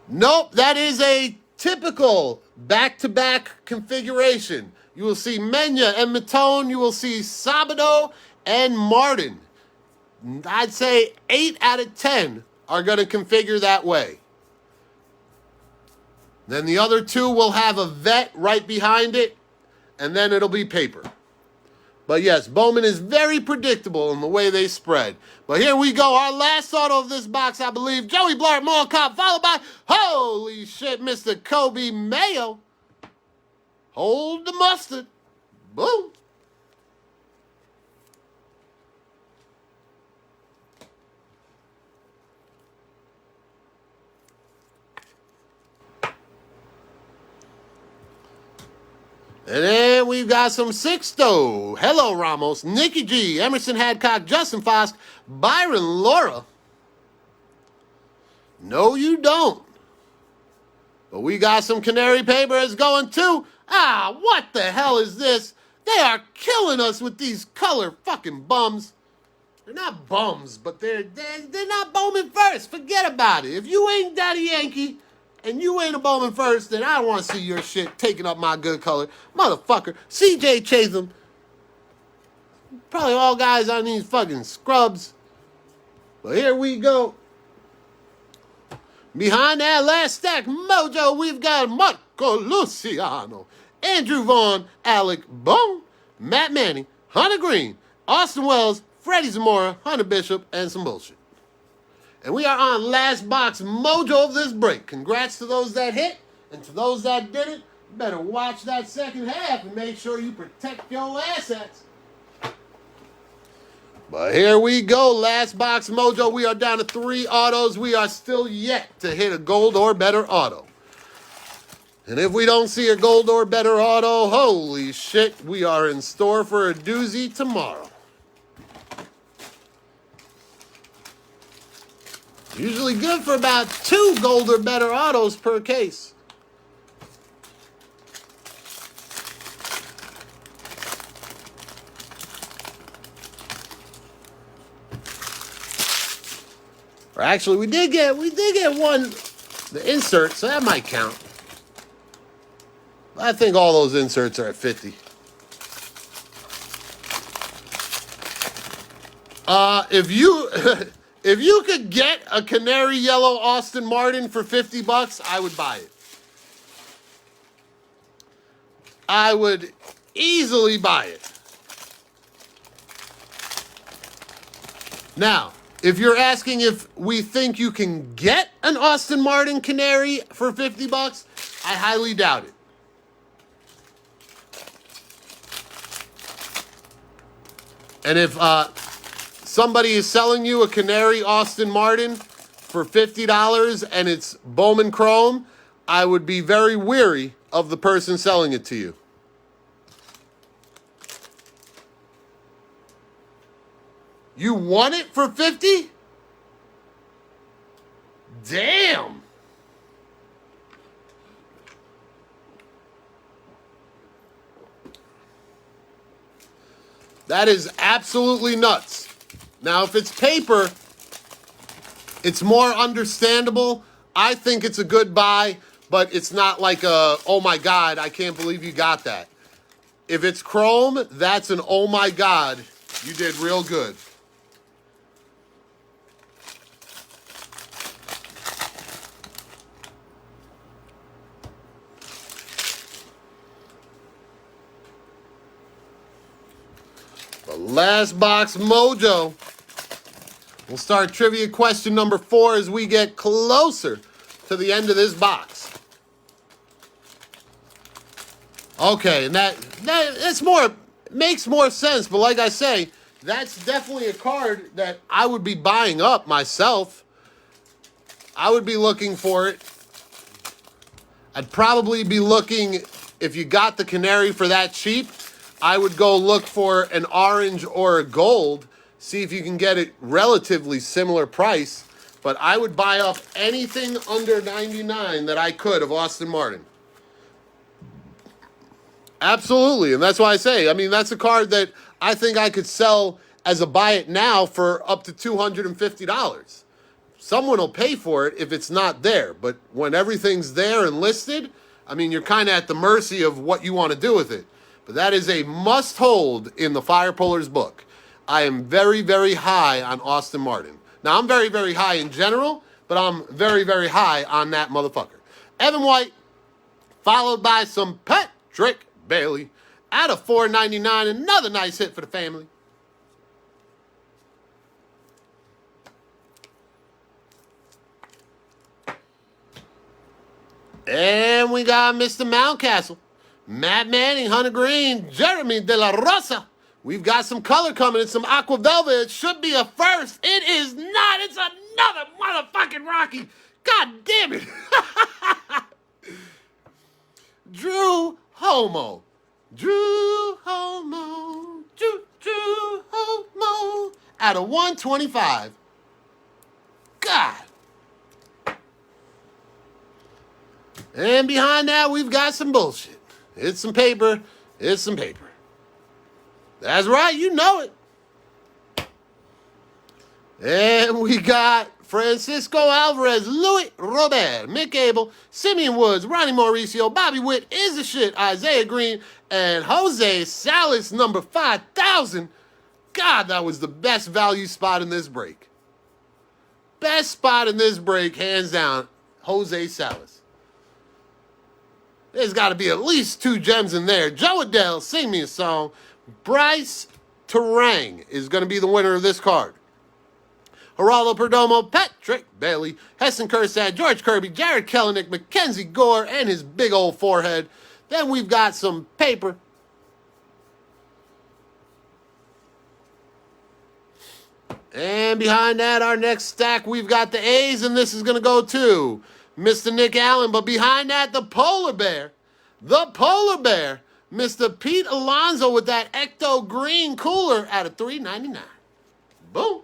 Speaker 1: Nope, that is a typical back-to-back configuration. You will see Mena and Matone. You will see Sabado and Martin. I'd say 8 out of 10 are going to configure that way. Then the other 2 will have a vet right behind it, and then it'll be paper. But yes, Bowman is very predictable in the way they spread. But here we go. Our last auto of this box, I believe. Joey Blart Mall Cop, followed by, holy shit, Mr. Kobe Mayo. Hold the mustard. Boom. And then we've got some Sixto, Hello Ramos, Nicky G, Emerson Hadcock, Justin Fosk, Byron Laura. No, you don't. But we got some Canary paper that's going too. What the hell is this? They are killing us with these color fucking bums. They're not bums, but they're not Bowman first. Forget about it. If you ain't Daddy Yankee and you ain't a Bowman first, then I don't want to see your shit taking up my good color. Motherfucker. CJ Chatham. Probably all guys on these fucking scrubs. But here we go. Behind that last stack, Mojo, we've got Marco Luciano, Andrew Vaughn, Alec Bone, Matt Manning, Hunter Green, Austin Wells, Freddie Zamora, Hunter Bishop, and some bullshit. And we are on last box Mojo of this break. Congrats to those that hit, and to those that didn't, better watch that second half and make sure you protect your assets. But here we go, last box Mojo. We are down to 3 autos. We are still yet to hit a gold or better auto. And if we don't see a gold or better auto, holy shit, we are in store for a doozy tomorrow. Usually good for about 2 gold or better autos per case. Or actually, we did get one, the insert, so that might count. I think all those inserts are at 50. If you could get a canary yellow Aston Martin for $50, I would buy it. I would easily buy it. Now, if you're asking if we think you can get an Aston Martin Canary for $50, I highly doubt it. And if somebody is selling you a Canary Aston Martin for $50 and it's Bowman Chrome, I would be very weary of the person selling it to you. You want it for $50? Damn. That is absolutely nuts. Now, if it's paper, it's more understandable. I think it's a good buy, but it's not like a, oh my God, I can't believe you got that. If it's chrome, that's an oh my God, you did real good. The last box Mojo. We'll start trivia question number 4 as we get closer to the end of this box. Okay, and that's more, makes more sense, but like I say, that's definitely a card that I would be buying up myself. I would be looking for it. I'd probably be looking, if you got the Canary for that cheap, I would go look for an orange or a gold, see if you can get it relatively similar price, but I would buy up anything under 99 that I could of Aston Martin. Absolutely, and that's why I say, I mean, that's a card that I think I could sell as a buy it now for up to $250. Someone will pay for it if it's not there, but when everything's there and listed, I mean, you're kind of at the mercy of what you want to do with it. But that is a must-hold in the Fire Pullers book. I am very, very high on Aston Martin. Now, I'm very, very high in general, but I'm very, very high on that motherfucker. Evan White, followed by some Patrick Bailey out of $4.99. Another nice hit for the family. And we got Mr. Mountcastle, Matt Manning, Hunter Green, Jeremy De La Rosa. We've got some color coming. It's some aqua velvet. It should be a first. It is not. It's another motherfucking Rocky. God damn it. Drew Homo. Drew Homo. Drew Homo. Out of 125. God. And behind that, we've got some bullshit. It's some paper. It's some paper. That's right, you know it. And we got Francisco Alvarez, Louis Robert, Mick Abel, Simeon Woods, Ronnie Mauricio, Bobby Witt is the shit, Isaiah Green, and Jose Salas, number 5,000. God, that was the best value spot in this break. Best spot in this break, hands down. Jose Salas. There's got to be at least 2 gems in there. Joe Adele, sing me a song. Bryce Terang is going to be the winner of this card. Geraldo Perdomo, Patrick Bailey, Heston Kjerstad, George Kirby, Jared Kelenic, Mackenzie Gore, and his big old forehead. Then we've got some paper. And behind that, our next stack, we've got the A's, and this is going to go to Mr. Nick Allen. But behind that, the Polar Bear, Mr. Pete Alonso with that Ecto Green cooler out of $3.99. Boom.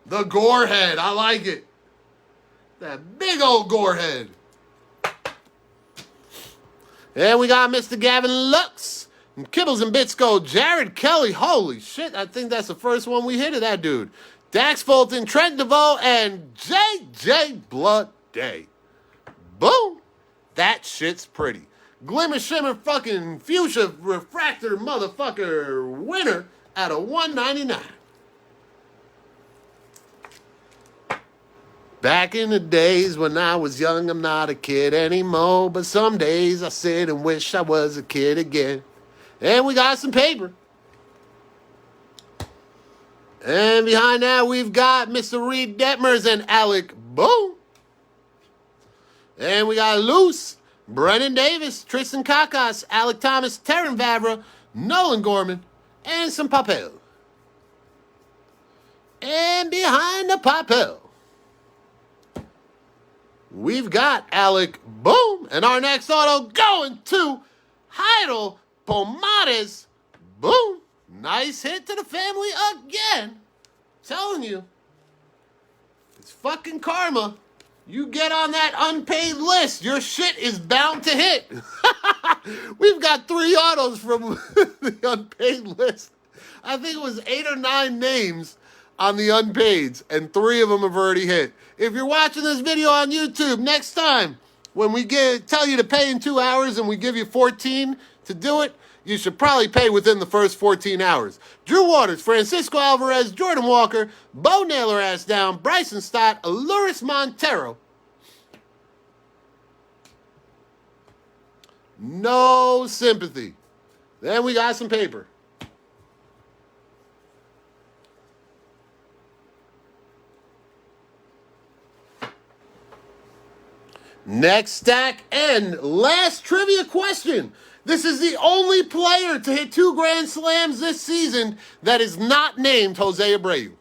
Speaker 1: The Gorehead, I like it. That big old Gorehead. And we got Mr. Gavin Lux. And Kibbles and Bits go Jared Kelly. Holy shit, I think that's the first one we hit of that dude. Dax Fulton, Trent DeVoe, and J.J. Blood Day. Boom. That shit's pretty. Glimmer Shimmer fucking Fuchsia Refractor motherfucker winner out of $1.99. Back in the days when I was young, I'm not a kid anymore. But some days I sit and wish I was a kid again. And we got some paper. And behind that, we've got Mr. Reed Detmers and Alec Boone. And we got Luce, Brennan Davis, Tristan Kakas, Alec Thomas, Terran Vavra, Nolan Gorman, and some papel. And behind the papel, we've got Alec Boom. And our next auto going to Heidel Pomares. Boom. Nice hit to the family again. Telling you. It's fucking karma. You get on that unpaid list, your shit is bound to hit. We've got 3 autos from the unpaid list. I think it was 8 or 9 names on the unpaids, and 3 of them have already hit. If you're watching this video on YouTube, next time when we tell you to pay in 2 hours and we give you 14 to do it, you should probably pay within the first 14 hours. Drew Waters, Francisco Alvarez, Jordan Walker, Bo Naylor Ass Down, Bryson Stott, Aluris Montero. No sympathy. Then we got some paper. Next stack and last trivia question. This is the only player to hit 2 Grand Slams this season that is not named Jose Abreu.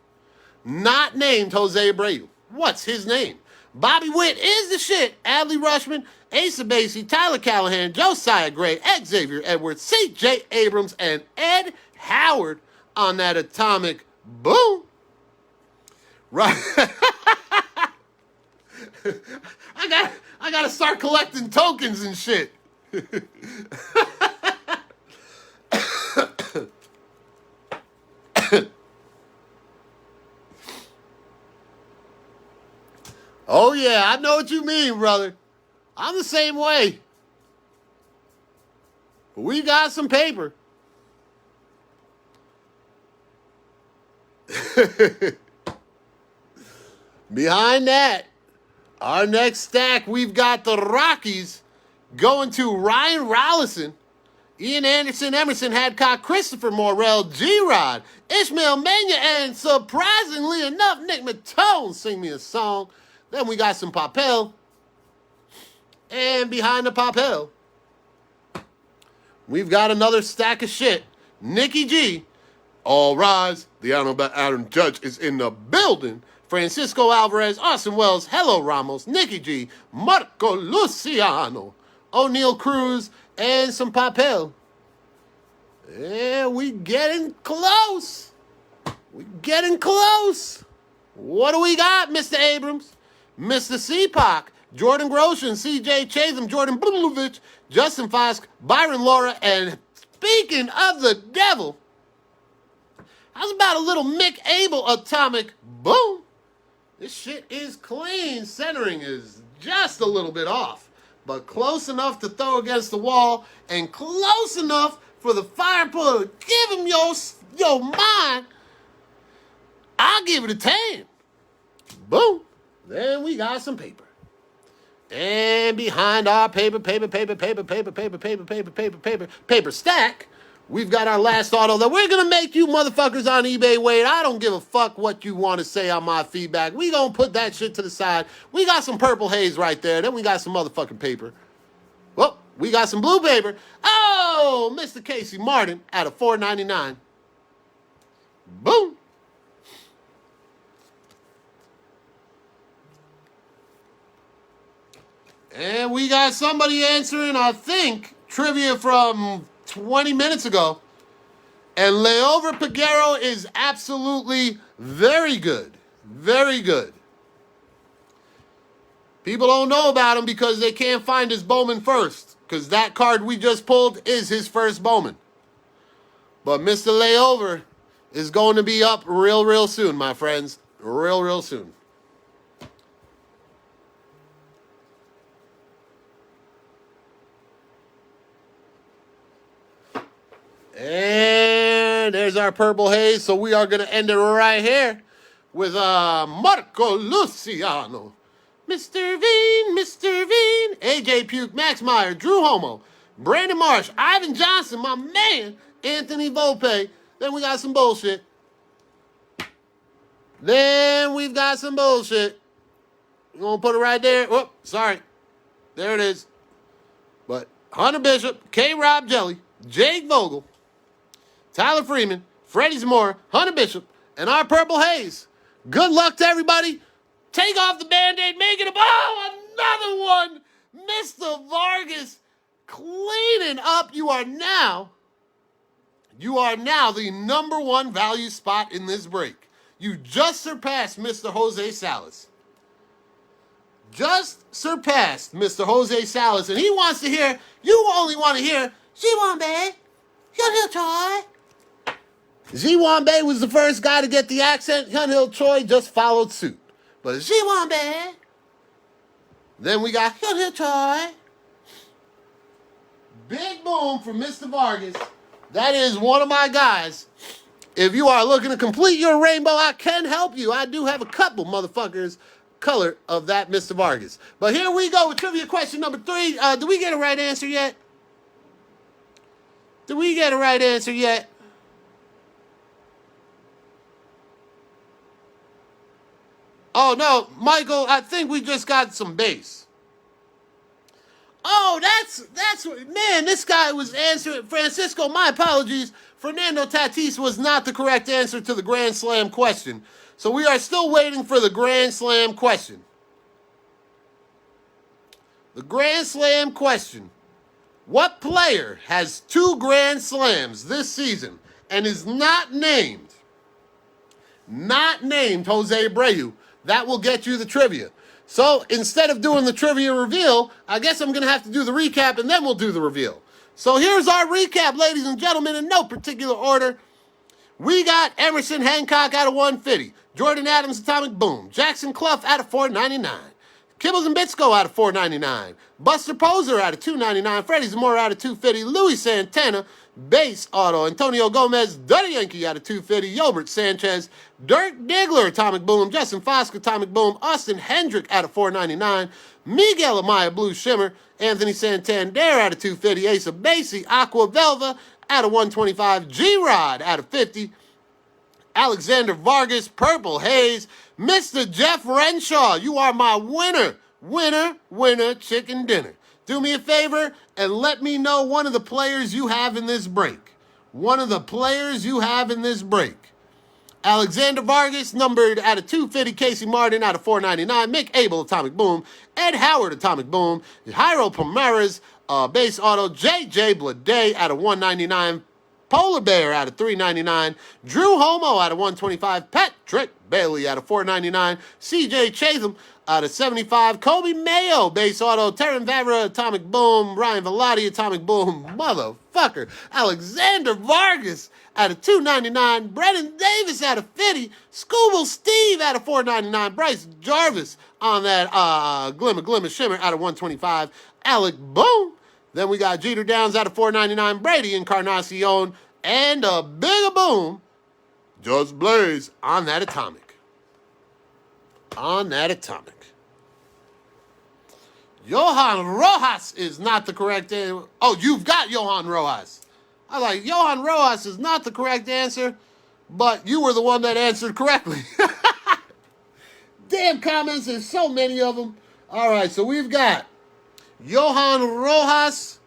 Speaker 1: Not named Jose Abreu. What's his name? Bobby Witt is the shit. Adley Rushman, Asa Basie, Tyler Callahan, Josiah Gray, Xavier Edwards, C.J. Abrams, and Ed Howard on that atomic boom. Right. I gotta start collecting tokens and shit. Oh yeah, I know what you mean, brother. I'm the same way. We got some paper. Behind that, our next stack, we've got the Rockies going to Ryan Rollison, Ian Anderson, Emerson Hadcock, Christopher Morel, G-Rod, Ishmael Mania, and surprisingly enough, Nick Matone sing me a song. Then we got some papel. And behind the papel, we've got another stack of shit. Nikki G, all rise. The Honorable Adam Judge is in the building. Francisco Alvarez, Austin Wells, Hello Ramos, Nikki G, Marco Luciano, O'Neal Cruz, and some papel. Yeah, we getting close. We getting close. What do we got, Mr. Abrams? Mr. Seapock, Jordan Grosjean, C.J. Chatham, Jordan Blulovich, Justin Fosk, Byron Laura, and speaking of the devil, how's about a little Mick Abel atomic boom? This shit is clean. Centering is just a little bit off, but close enough to throw against the wall and close enough for the fire puller to give him your mind. I'll give it a 10. Boom. Then we got some paper. And behind our paper stack, we've got our last auto that we're going to make you motherfuckers on eBay wait. I don't give a fuck what you want to say on my feedback. We going to put that shit to the side. We got some purple haze right there. Then we got some motherfucking paper. Well, we got some blue paper. Oh, Mr. Casey Martin out of $4.99. Boom. And we got somebody answering, I think, trivia from 20 minutes ago. And Leover Peguero is absolutely very good. Very good. People don't know about him because they can't find his Bowman first. Because that card we just pulled is his first Bowman. But Mr. Layover is going to be up real soon, my friends. Real soon. And there's our purple haze. So we are going to end it right here with Marco Luciano, Mr. Veen, AJ Puke, Max Meyer, Drew Homo, Brandon Marsh, Ivan Johnson, my man, Anthony Volpe. Then we got some bullshit. Then we've got some bullshit. We're going to put it right there. Whoop, sorry. There it is. But Hunter Bishop, K-Rob Jelly, Jake Vogel, Tyler Freeman, Freddie Zamora, Hunter Bishop, and our purple haze. Good luck to everybody. Take off the Band-Aid, make it a... Oh, another one. Mr. Vargas cleaning up. You are now the number one value spot in this break. You just surpassed Mr. Jose Salas. Just surpassed Mr. Jose Salas. And he wants to hear, you only want to hear, G1 Bay, Hyun Hill Choi. G1 Bay was the first guy to get the accent. Hyun Hill Choi just followed suit. But G1 Bay. Then we got Hyun Hill Choi. Big boom from Mr. Vargas. That is one of my guys. If you are looking to complete your rainbow, I can help you. I do have a couple motherfuckers color of that Mr. Vargas. But here we go with trivia question number 3. Do we get a right answer yet? Did we get a right answer yet? Oh, no, Michael, I think we just got some base. Oh, that's man, this guy was answering. Francisco, my apologies. Fernando Tatis was not the correct answer to the Grand Slam question. So we are still waiting for the Grand Slam question. The Grand Slam question. What player has 2 Grand Slams this season and is not named Jose Abreu? That will get you the trivia. So instead of doing the trivia reveal, I guess I'm going to have to do the recap and then we'll do the reveal. So here's our recap, ladies and gentlemen, in no particular order. We got Emerson Hancock out of 150. Jordan Adams, Atomic Boom. Jackson Clough out of $4.99. Kibbles and Bitsko out of $4.99. Buster Poser out of $2.99. Freddie Zamora out of $2.50. Louis Santana, base auto. Antonio Gomez, Duddy Yankee out of $2.50. Yobert Sanchez, Dirk Diggler, Atomic Boom. Justin Fosk, Atomic Boom. Austin Hendrick out of $4.99. Miguel Amaya, Blue Shimmer. Anthony Santander out of $2.50. Asa Basie, Aqua Velva out of $125. G-Rod out of $50. Alexander Vargas, Purple Haze. Mr. Jeff Renshaw, you are my winner. Winner, chicken dinner. Do me a favor and let me know one of the players you have in this break. Alexander Vargas, numbered out of $2.50. Casey Martin out of $4.99. Mick Abel, Atomic Boom. Ed Howard, Atomic Boom. Jairo Pomares, base auto. J.J. Bleday out of $1.99. Polar Bear out of $3.99. Drew Homo out of $125. Patrick Bailey out of $4.99. C.J. Chatham out of $75. Kobe Mayo, base auto. Terran Vavra, Atomic Boom. Ryan Velati, Atomic Boom. Motherfucker. Alexander Vargas out of $2.99. Brennan Davis out of $50. Scooble Steve out of $4.99. Bryce Jarvis on that Glimmer Shimmer out of $125. Alec Boom. Then we got Jeter Downs out of $4.99. Brady Encarnacion. And a bigger boom. Just Blaze on that Atomic. on that atomic. Johan Rojas is not the correct answer. Oh, you've got Johan Rojas. I like Johan Rojas is not the correct answer, but you were the one that answered correctly. Damn comments, there's so many of them. All right, so we've got Johan Rojas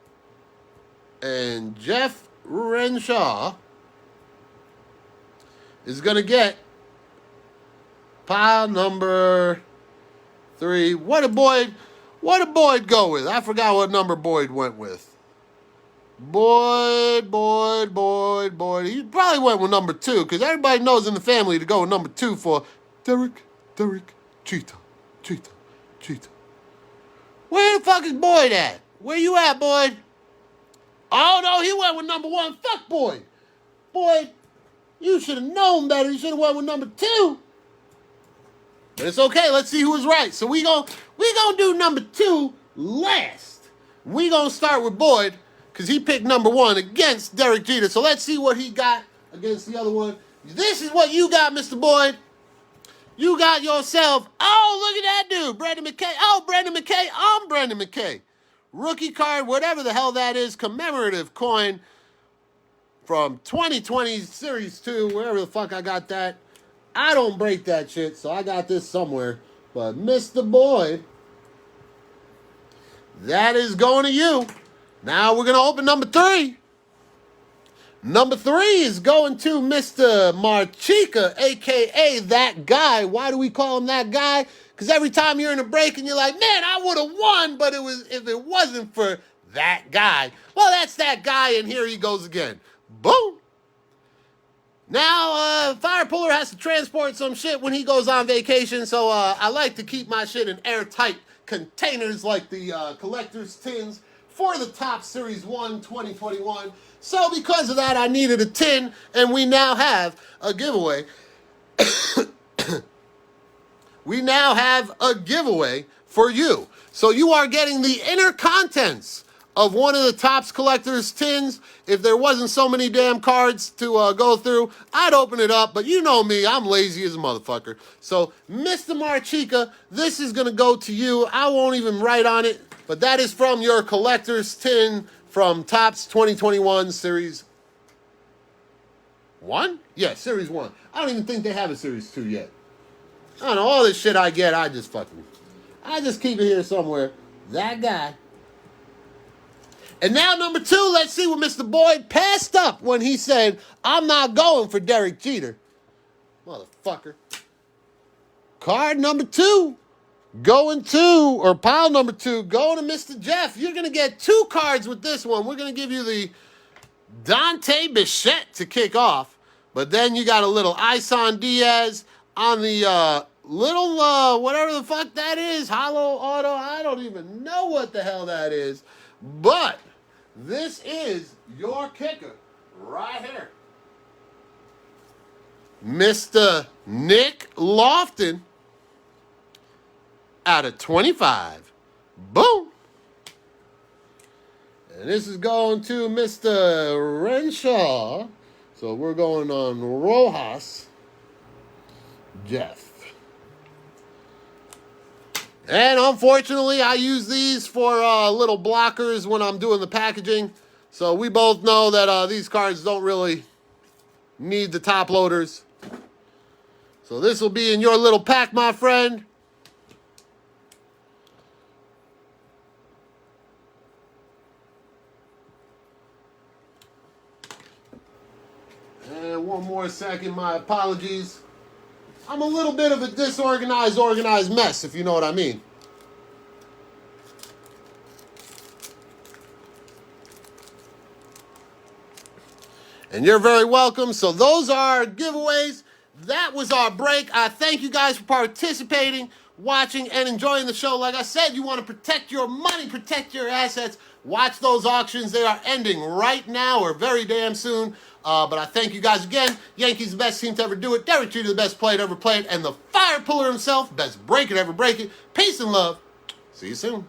Speaker 1: and Jeff Renshaw is going to get pile number 3. What did Boyd go with? I forgot what number Boyd went with. Boyd. He probably went with number 2, because everybody knows in the family to go with number 2 for Derek, Cheetah. Where the fuck is Boyd at? Where you at, Boyd? Oh, no, he went with number 1. Fuck Boyd. Boyd, you should have known better. You should have went with number 2. But it's okay. Let's see who was right. So we gonna do number 2 last. We gonna start with Boyd because he picked number 1 against Derek Jeter. So let's see what he got against the other one. This is what you got, Mr. Boyd. You got yourself. Oh, look at that dude, Brendan McKay. Oh, Brendan McKay. I'm Brendan McKay. Rookie card, whatever the hell that is, commemorative coin from 2020 Series 2, wherever the fuck I got that. I don't break that shit, so I got this somewhere. But Mr. Boyd, that is going to you. Now we're going to open number 3. Number 3 is going to Mr. Marchica, a.k.a. That Guy. Why do we call him That Guy? Because every time you're in a break and you're like, man, I would have won, but if it wasn't for that guy. Well, that's that guy, and here he goes again. Boom. Now, Fire Puller has to transport some shit when he goes on vacation, so I like to keep my shit in airtight containers like the collector's tins for the Top Series 1 2021. So because of that, I needed a tin, and we now have a giveaway. We now have a giveaway for you. So you are getting the inner contents of one of the Topps Collector's tins. If there wasn't so many damn cards to go through, I'd open it up, but you know me, I'm lazy as a motherfucker. So, Mr. Marchica, this is going to go to you. I won't even write on it, but that is from your Collector's tin from Topps 2021 Series 1? Yeah, Series 1. I don't even think they have a Series 2 yet. I don't know, all this shit I get, I just keep it here somewhere. That guy. And now number 2, let's see what Mr. Boyd passed up when he said, I'm not going for Derek Jeter. Motherfucker. Card number 2, going to, or pile number 2, going to Mr. Jeff. You're going to get 2 cards with this one. We're going to give you the Dante Bichette to kick off. But then you got a little Isan Diaz on the little, whatever the fuck that is, hollow auto. I don't even know what the hell that is. But this is your kicker right here. Mr. Nick Lofton out of 25. Boom. And this is going to Mr. Renshaw. So we're going on Rojas. Jeff. And unfortunately, I use these for little blockers when I'm doing the packaging. So we both know that these cards don't really need the top loaders. So this will be in your little pack, my friend. And one more second, my apologies. I'm a little bit of a disorganized, organized mess, if you know what I mean. And you're very welcome. So those are our giveaways. That was our break. I thank you guys for participating, watching, and enjoying the show. Like I said, you want to protect your money, protect your assets. Watch those auctions. They are ending right now or very damn soon. But I thank you guys again. Yankees the best team to ever do it. Derek Jeter the best player to ever play it. And the Fire Puller himself, best breaker to ever break it. Peace and love. See you soon.